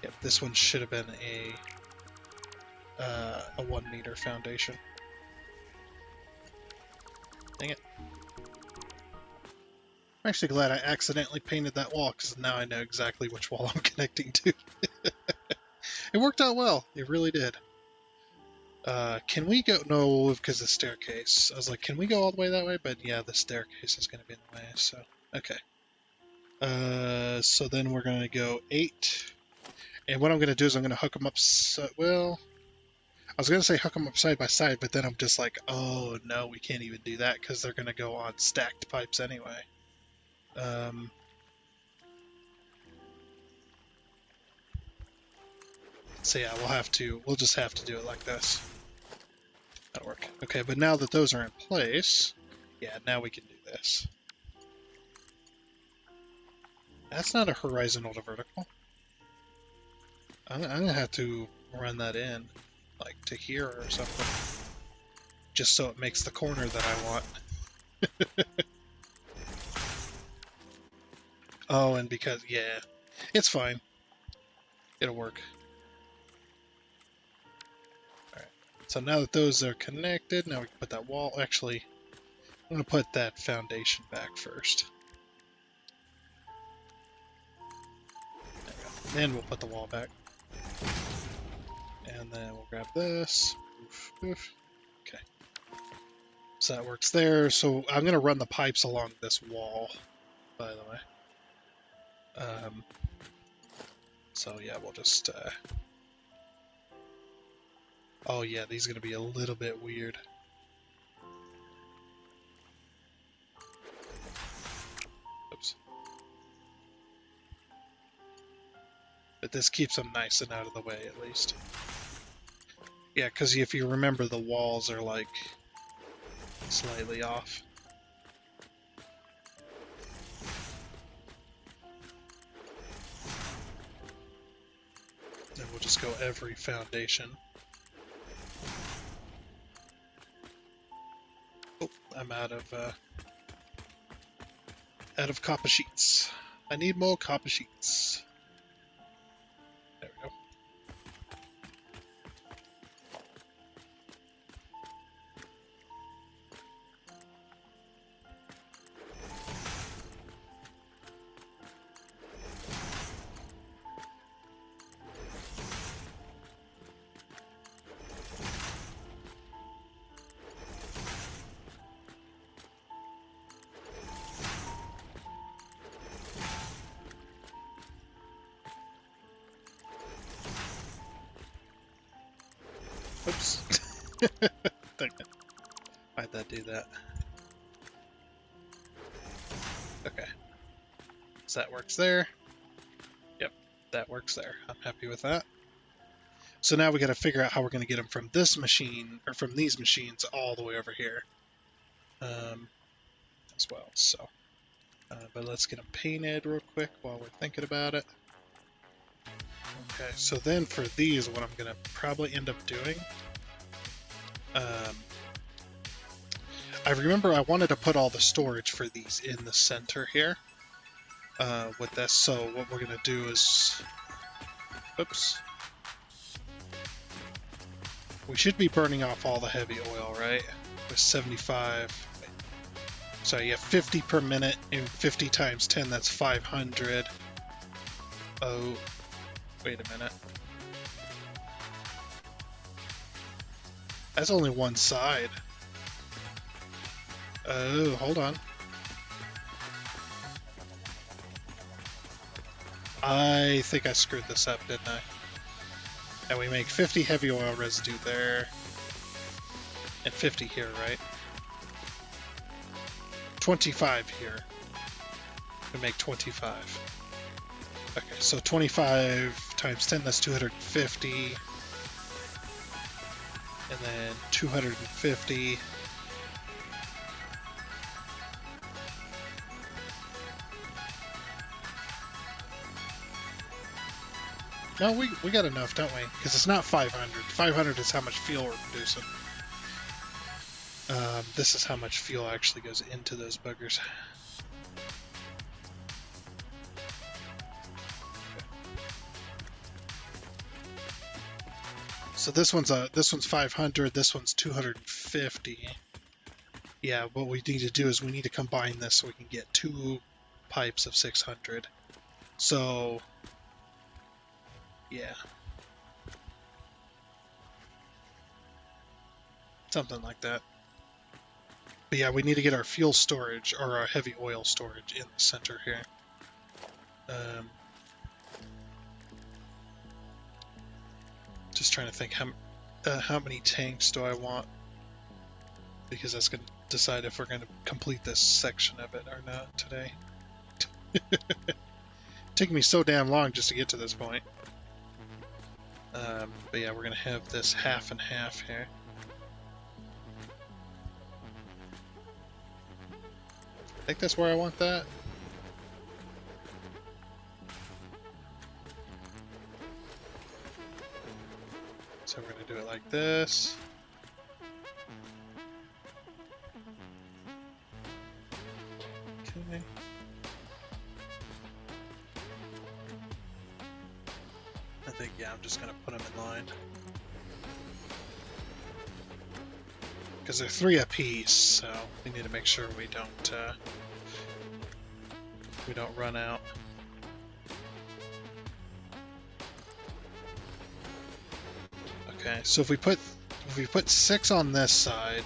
Yep, this one should have been a a 1 meter foundation. Dang it. I'm actually glad I accidentally painted that wall, because now I know exactly which wall I'm connecting to. It worked out well. It really did. Can we go? No, because the staircase. I was like, can we go all the way that way? But yeah, the staircase is going to be in the way, so... Okay. So then we're going to go 8. And what I'm going to do is I'm going to hook them up... well, I was going to say hook them up side by side, but then I'm just like, oh, no, we can't even do that, because they're going to go on stacked pipes anyway. So yeah, we'll just have to do it like this. That'll work. Okay, but now that those are in place, yeah, now we can do this. That's not a horizontal to vertical. I'm gonna have to run that in, like to here or something, just so it makes the corner that I want. Oh, and because, yeah, it's fine. It'll work. Alright, so now that those are connected, now we can put that wall. Actually, I'm gonna put that foundation back first. There we go. Then we'll put the wall back. And then we'll grab this. Oof, oof. Okay. So that works there. So I'm going to run the pipes along this wall, by the way. So yeah, we'll just... Oh yeah, these are going to be a little bit weird. Oops. But this keeps them nice and out of the way, at least. Yeah, because if you remember, the walls are, like, slightly off. And we'll just go every foundation. Oh, I'm out of copper sheets. I need more copper sheets. There we go. Oops. Why'd that do that? Okay. So that works there. Yep, that works there. I'm happy with that. So now we got to figure out how we're going to get them from this machine, or from these machines, all the way over here. As well, so. But let's get them painted real quick while we're thinking about it. Okay, so then for these, what I'm going to probably end up doing... I remember I wanted to put all the storage for these in the center here. With this, so what we're going to do is... Oops. We should be burning off all the heavy oil, right? With 75... So yeah, 50 per minute, and 50 times 10, that's 500. Oh, wait a minute. That's only one side. Oh, hold on. I think I screwed this up, didn't I? And we make 50 heavy oil residue there. And 50 here, right? 25 here. We make 25. Okay, so 25 times 10, that's 250. And then 250. No, we got enough, don't we? Because it's not 500. 500 is how much fuel we're producing. This is how much fuel actually goes into those buggers. So this one's 500, this one's 250. Yeah, what we need to do is we need to combine this so we can get 2 pipes of 600. So, yeah. Something like that. But yeah, we need to get our fuel storage, or our heavy oil storage, in the center here. Just trying to think how many tanks do I want, because that's going to decide if we're going to complete this section of it or not today. Taking me so damn long just to get to this point. But yeah, we're going to have this half and half here. I think that's where I want that. So we're going to do it like this. Okay. I think, yeah, I'm just going to put them in line. Because they're 3 apiece, so we need to make sure we don't run out. Okay, so if we put 6 on this side,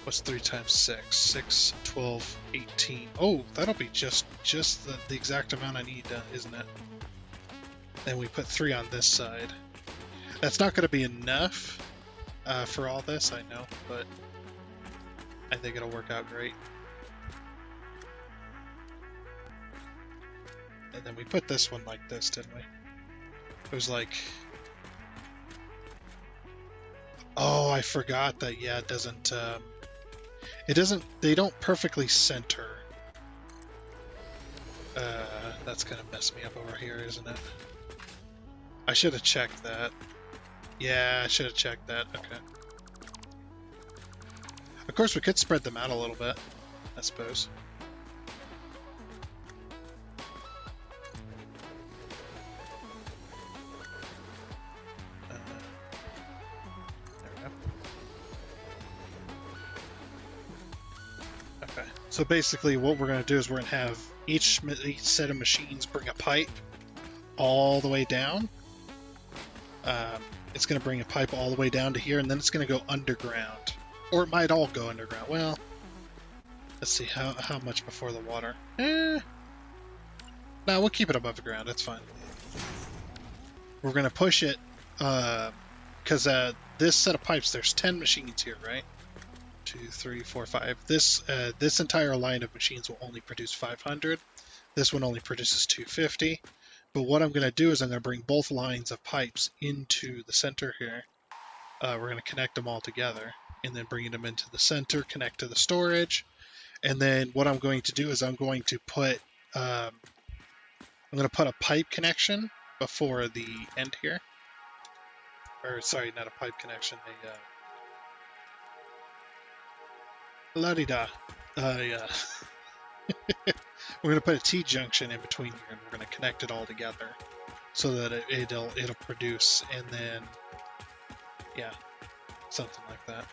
what's 3 times 6? 6, 12, 18. Oh, that'll be just the exact amount I need, isn't it? Then we put 3 on this side. That's not going to be enough for all this, I know, but I think it'll work out great. And then we put this one like this, didn't we? It was like... Oh, I forgot that, yeah, it doesn't, they don't perfectly center. That's gonna mess me up over here, isn't it? I should have checked that. Yeah, I should have checked that, okay. Of course, we could spread them out a little bit, I suppose. So basically what we're going to do is we're going to have each set of machines bring a pipe all the way down. It's going to bring a pipe all the way down to here, and then it's going to go underground. Or it might all go underground. Well, let's see, how much before the water? No, we'll keep it above the ground. That's fine. We're going to push it, because this set of pipes, there's 10 machines here, right? 2, 3, 4, 5. This entire line of machines will only produce 500. This one only produces 250. But what I'm going to do is I'm going to bring both lines of pipes into the center here. We're going to connect them all together, and then bringing them into the center, connect to the storage. And then what I'm going to do is I'm going to put a pipe connection before the end here. Or sorry, not a pipe connection, la-di-da. Yeah. We're going to put a T-junction in between here, and we're going to connect it all together so that it'll produce, and then, yeah, something like that.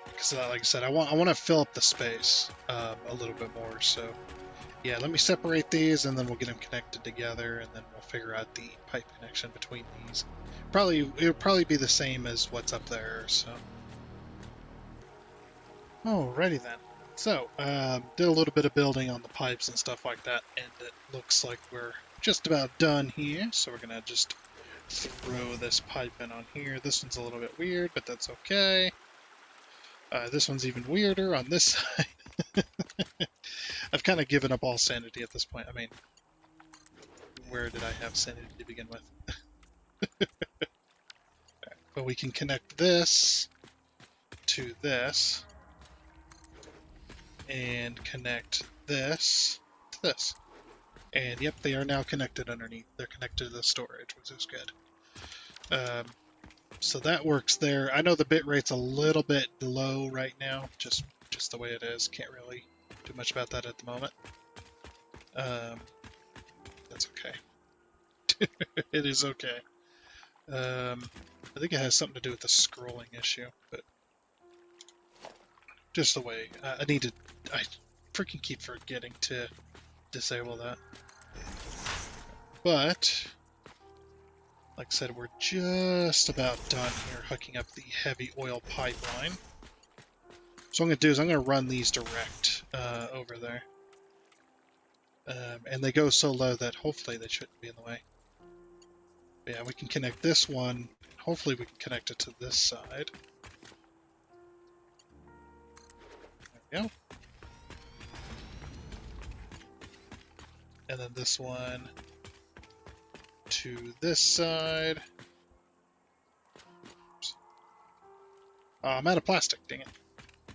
Because, like I said, I want to fill up the space a little bit more. So, yeah, let me separate these, and then we'll get them connected together, and then we'll figure out the pipe connection between these. It'll probably be the same as what's up there. So, alrighty then. So, did a little bit of building on the pipes and stuff like that, and it looks like we're just about done here. So we're gonna just throw this pipe in on here. This one's a little bit weird, but that's okay. This one's even weirder on this side. I've kind of given up all sanity at this point. I mean, where did I have sanity to begin with? But we can connect this to this, and connect this to this. And yep, they are now connected underneath. They're connected to the storage, which is good. So that works there. I know the bit rate's a little bit low right now, just the way it is. Can't really do much about that at the moment. That's okay. It is okay. I think it has something to do with the scrolling issue, but just the way I freaking keep forgetting to disable that. But like I said, we're just about done here hooking up the heavy oil pipeline. So what I'm going to do is I'm going to run these direct over there. And they go so low that hopefully they shouldn't be in the way. But yeah, we can connect this one. Hopefully we can connect it to this side. There we go. And then this one to this side. Oops. Oh, I'm out of plastic, dang it.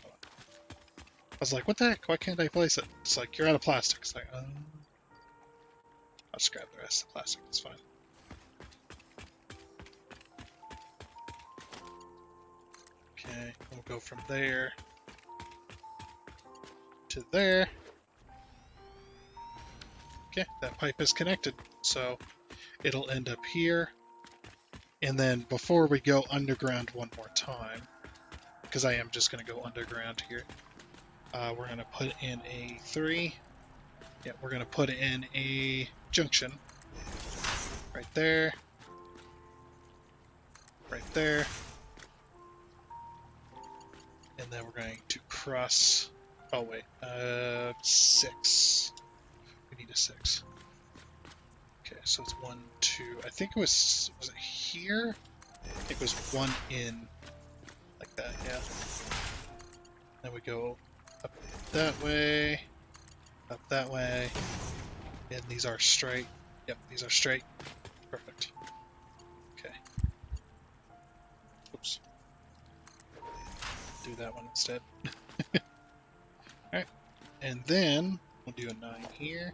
I was like, what the heck? Why can't I place it? It's like, you're out of plastic. It's like, I'll just grab the rest of the plastic. It's fine. Okay, we'll go from there to there. Okay, that pipe is connected, so it'll end up here. And then before we go underground one more time, because I am just going to go underground here, we're going to put in a 3. Yeah, we're going to put in a junction right there, right there, and then we're going to cross. Oh wait, 6. We need a 6. Okay, so it's 1, 2. I think it was it here? I think it was 1 in, like that. Yeah. Then we go up that way, up that way, and these are straight. Yep, these are straight. Perfect. Okay. Oops. Do that one instead. Alright. And then we'll do a 9 here.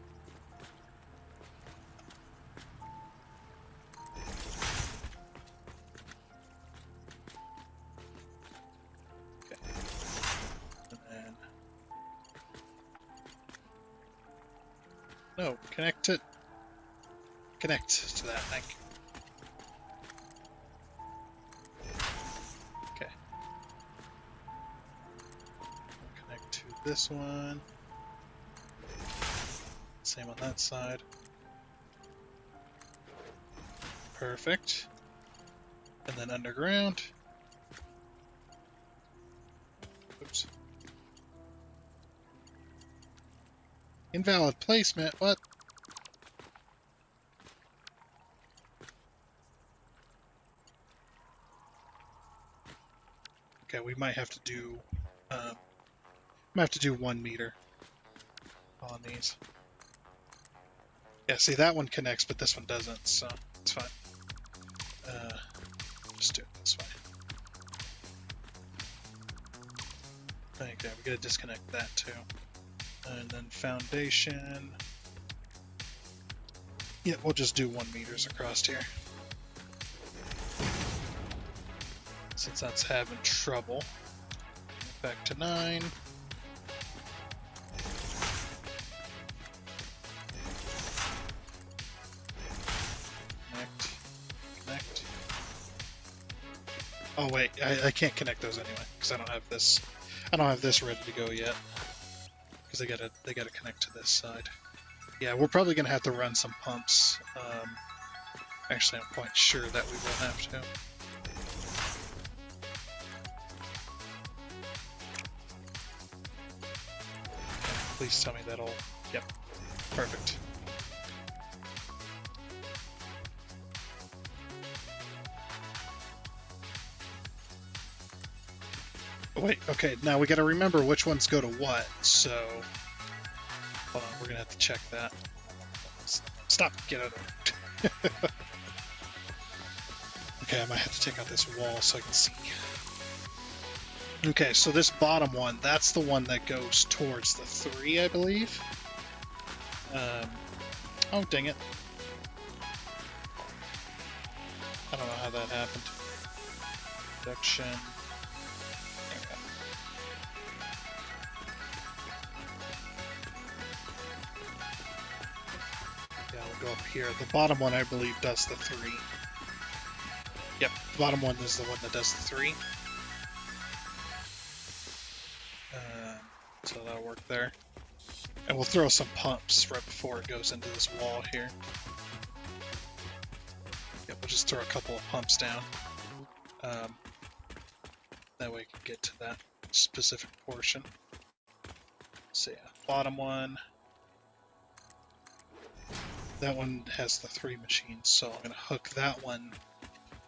Okay. And then no, connect it. Connect to that, thank you. Okay. We'll connect to this one. Same on that side. Perfect. And then underground. Oops. Invalid placement, what? Okay, we might have to do 1 meter on these. Yeah, see that one connects, but this one doesn't, so it's fine. Just do it this way. Okay, we gotta disconnect that too. And then foundation. Yeah, we'll just do 1 meters across here. Since that's having trouble. Back to 9. Connect. Oh wait, I can't connect those anyway because I don't have this. I don't have this ready to go yet because they gotta connect to this side. Yeah, we're probably gonna have to run some pumps. Actually, I'm quite sure that we will have to. Please tell me that'll. Yep, perfect. Wait, okay, now we gotta remember which ones go to what, so... Hold on, we're gonna have to check that. Stop, get out of there. Okay, I might have to take out this wall so I can see. Okay, so this bottom one, that's the one that goes towards the 3, I believe. Oh, dang it. I don't know how that happened. Production... Yeah, we'll go up here. The bottom one, I believe, does the 3. Yep, the bottom one is the one that does the 3. So that'll work there. And we'll throw some pumps right before it goes into this wall here. Yep, we'll just throw a couple of pumps down. That way we can get to that specific portion. So yeah, bottom one. That one has the 3 machines, so I'm going to hook that one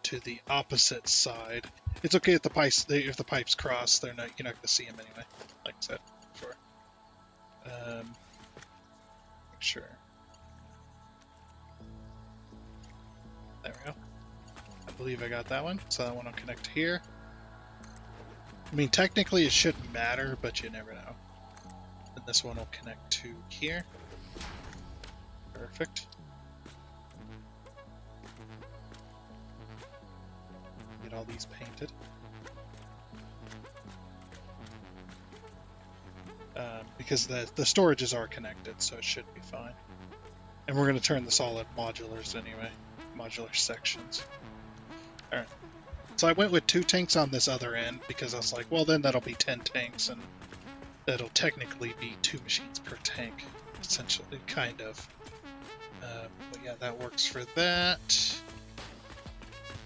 to the opposite side. It's okay if the pipes cross. You're not going to see them anyway. Like I said before. Make sure. There we go. I believe I got that one, so that one will connect to here. I mean, technically it shouldn't matter, but you never know. And this one will connect to here. Perfect. Get all these painted. Because the storages are connected, so it should be fine. And we're going to turn this all at modulars anyway. Modular sections. Alright. So I went with 2 tanks on this other end because I was like, well then that'll be 10 tanks and that'll technically be 2 machines per tank. Essentially, kind of. But yeah, that works for that.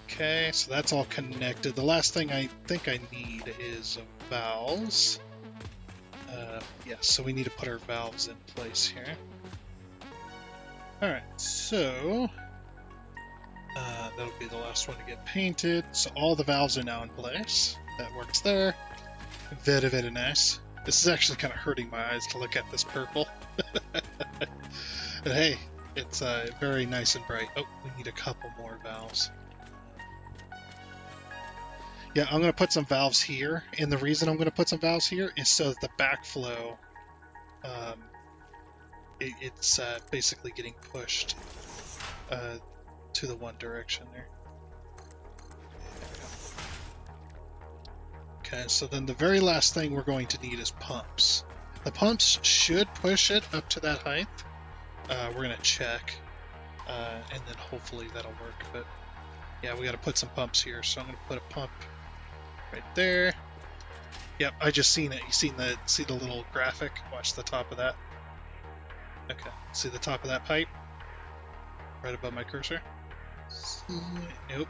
Okay, so that's all connected. The last thing I think I need is valves. Yeah, so we need to put our valves in place here. Alright, so that'll be the last one to get painted. So all the valves are now in place. That works there. Very, very nice. This is actually kind of hurting my eyes to look at this purple. But hey, it's very nice and bright. Oh, we need a couple more valves. Yeah, I'm going to put some valves here, and the reason I'm going to put some valves here is so that the backflow, it's basically getting pushed to the one direction there. There we go. Okay, so then the very last thing we're going to need is pumps. The pumps should push it up to that height. We're going to check, and then hopefully that'll work. But yeah, we got to put some pumps here, so I'm going to put a pump right there. Yep, I just seen it. You see the little graphic? Watch the top of that. Okay, see the top of that pipe? Right above my cursor? Nope.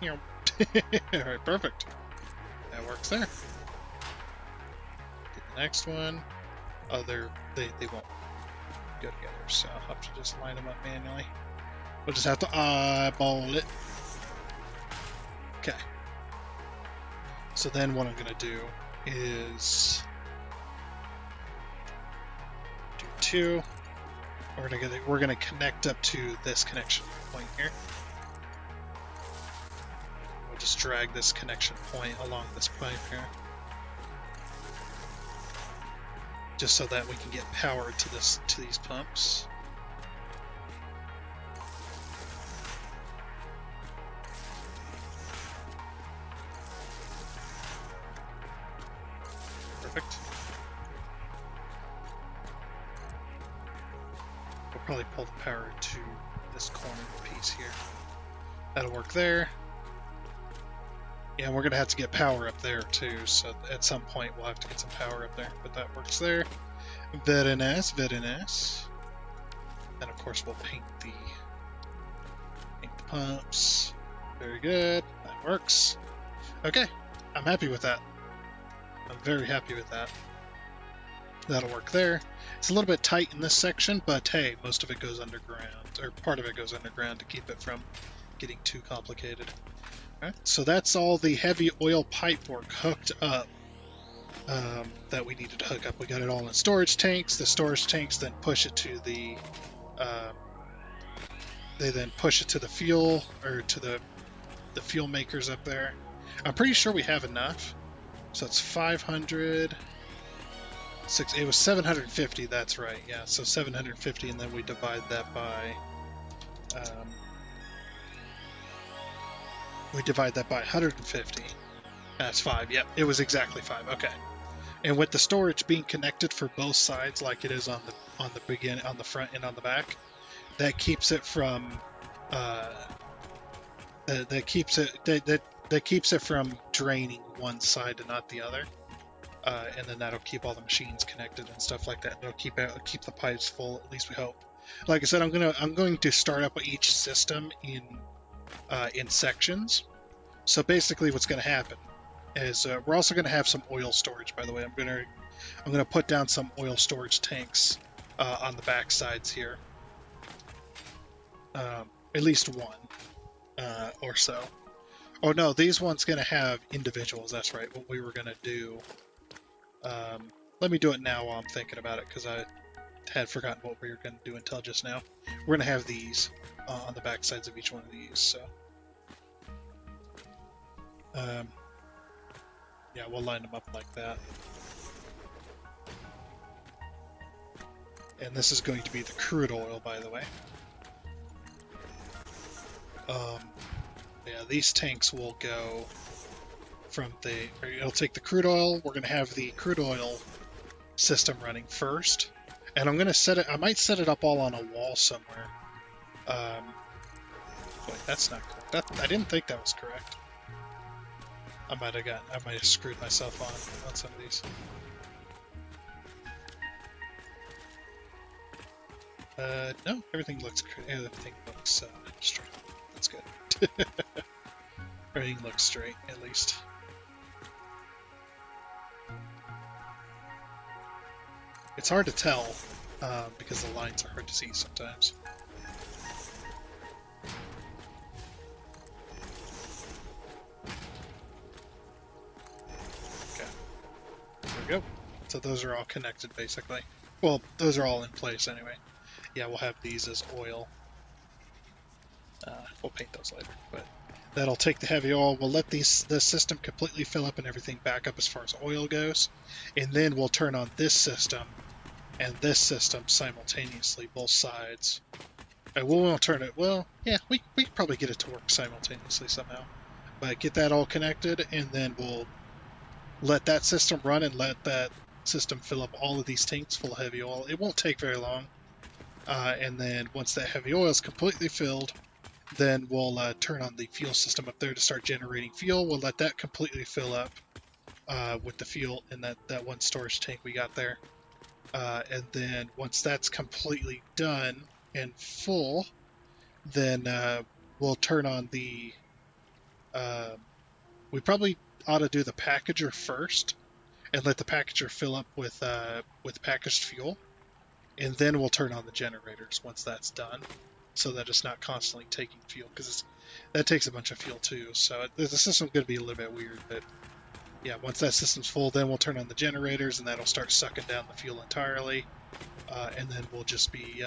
Alright, perfect. That works there. Get the next one. Oh, they won't go together, so I'll have to just line them up manually. We'll just have to eyeball it. Okay. So then what I'm going to do is do 2. We're going to connect up to this connection point here. We'll just drag this connection point along this pipe here. Just so that we can get power to these pumps. Perfect. We'll probably pull the power to this corner piece here. That'll work there. Yeah, we're gonna have to get power up there too, so at some point we'll have to get some power up there, but that works there. Very nice, very nice. And of course we'll paint the pumps. Very good, that works. Okay, I'm happy with that. I'm very happy with that. That'll work there. It's a little bit tight in this section, but hey, most of it goes underground, or part of it goes underground to keep it from getting too complicated. Alright, so that's all the heavy oil pipe work hooked up that we needed to hook up. We got it all in storage tanks. The storage tanks then push it to the they then push it to the fuel, or to the fuel makers up there. I'm pretty sure we have enough. So it's 500. It was 750. That's right. Yeah. So 750, and then we divide that by. We divide that by 150. That's 5. Yep. It was exactly 5. Okay. And with the storage being connected for both sides, like it is on the front and on the back, that keeps it from uh, that keeps it that keeps it from draining one side and not the other. And then that'll keep all the machines connected and stuff like that. It'll keep the pipes full. At least we hope. Like I said, I'm going to start up each system in sections. So basically, what's going to happen is we're also going to have some oil storage. By the way, I'm going to put down some oil storage tanks on the back sides here. At least one or so. Oh no, these ones going to have individuals. That's right. What we were going to do. Let me do it now while I'm thinking about it, because I had forgotten what we were going to do until just now. We're going to have these on the back sides of each one of these. So, yeah, we'll line them up like that. And this is going to be the crude oil, by the way. Yeah, these tanks will go from it'll take the crude oil. We're going to have the crude oil system running first. And I'm going to set it, I might set it up all on a wall somewhere. Wait, that's not correct. I didn't think that was correct. I might have screwed myself on some of these. No, everything looks straight. That's good. Everything looks straight, at least. It's hard to tell because the lines are hard to see sometimes. Okay, there we go. So those are all connected, basically. Well, those are all in place anyway. Yeah, we'll have these as oil. We'll paint those later, but that'll take the heavy oil. We'll let the system completely fill up and everything back up as far as oil goes, and then we'll turn on this system and this system simultaneously, both sides. And we won't turn it. Well, yeah, we can probably get it to work simultaneously somehow, but get that all connected, and then we'll let that system run and let that system fill up all of these tanks full of heavy oil. It won't take very long. And then once that heavy oil is completely filled, then we'll turn on the fuel system up there to start generating fuel. We'll let that completely fill up with the fuel in that one storage tank we got there. And then once that's completely done and full, then we'll turn on the... we probably ought to do the packager first and let the packager fill up with packaged fuel. And then we'll turn on the generators once that's done, so that it's not constantly taking fuel, because that takes a bunch of fuel too. So the system's going to be a little bit weird, but yeah, once that system's full, then we'll turn on the generators, and that'll start sucking down the fuel entirely, and then we'll just be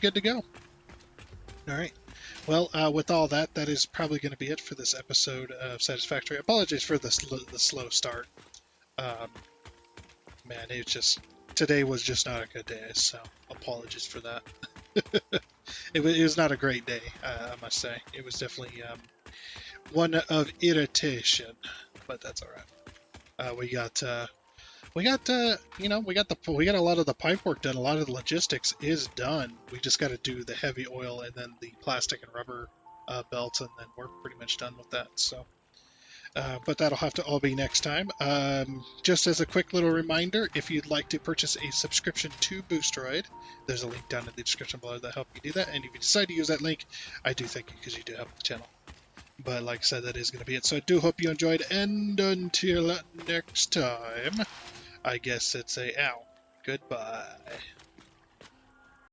good to go. All right. Well, with all that, that is probably going to be it for this episode of Satisfactory. Apologies for the slow start. Man, today was just not a good day, so apologies for that. It was not a great day, I must say. It was definitely one of irritation, but that's all right. We got a lot of the pipe work done. A lot of the logistics is done. We just got to do the heavy oil and then the plastic and rubber belts, and then we're pretty much done with that. So. But that'll have to all be next time. Just as a quick little reminder, if you'd like to purchase a subscription to Boosteroid, there's a link down in the description below that help you do that. And if you decide to use that link, I do thank you, because you do help the channel. But like I said, that is going to be it. So I do hope you enjoyed, and until next time, I guess it's goodbye.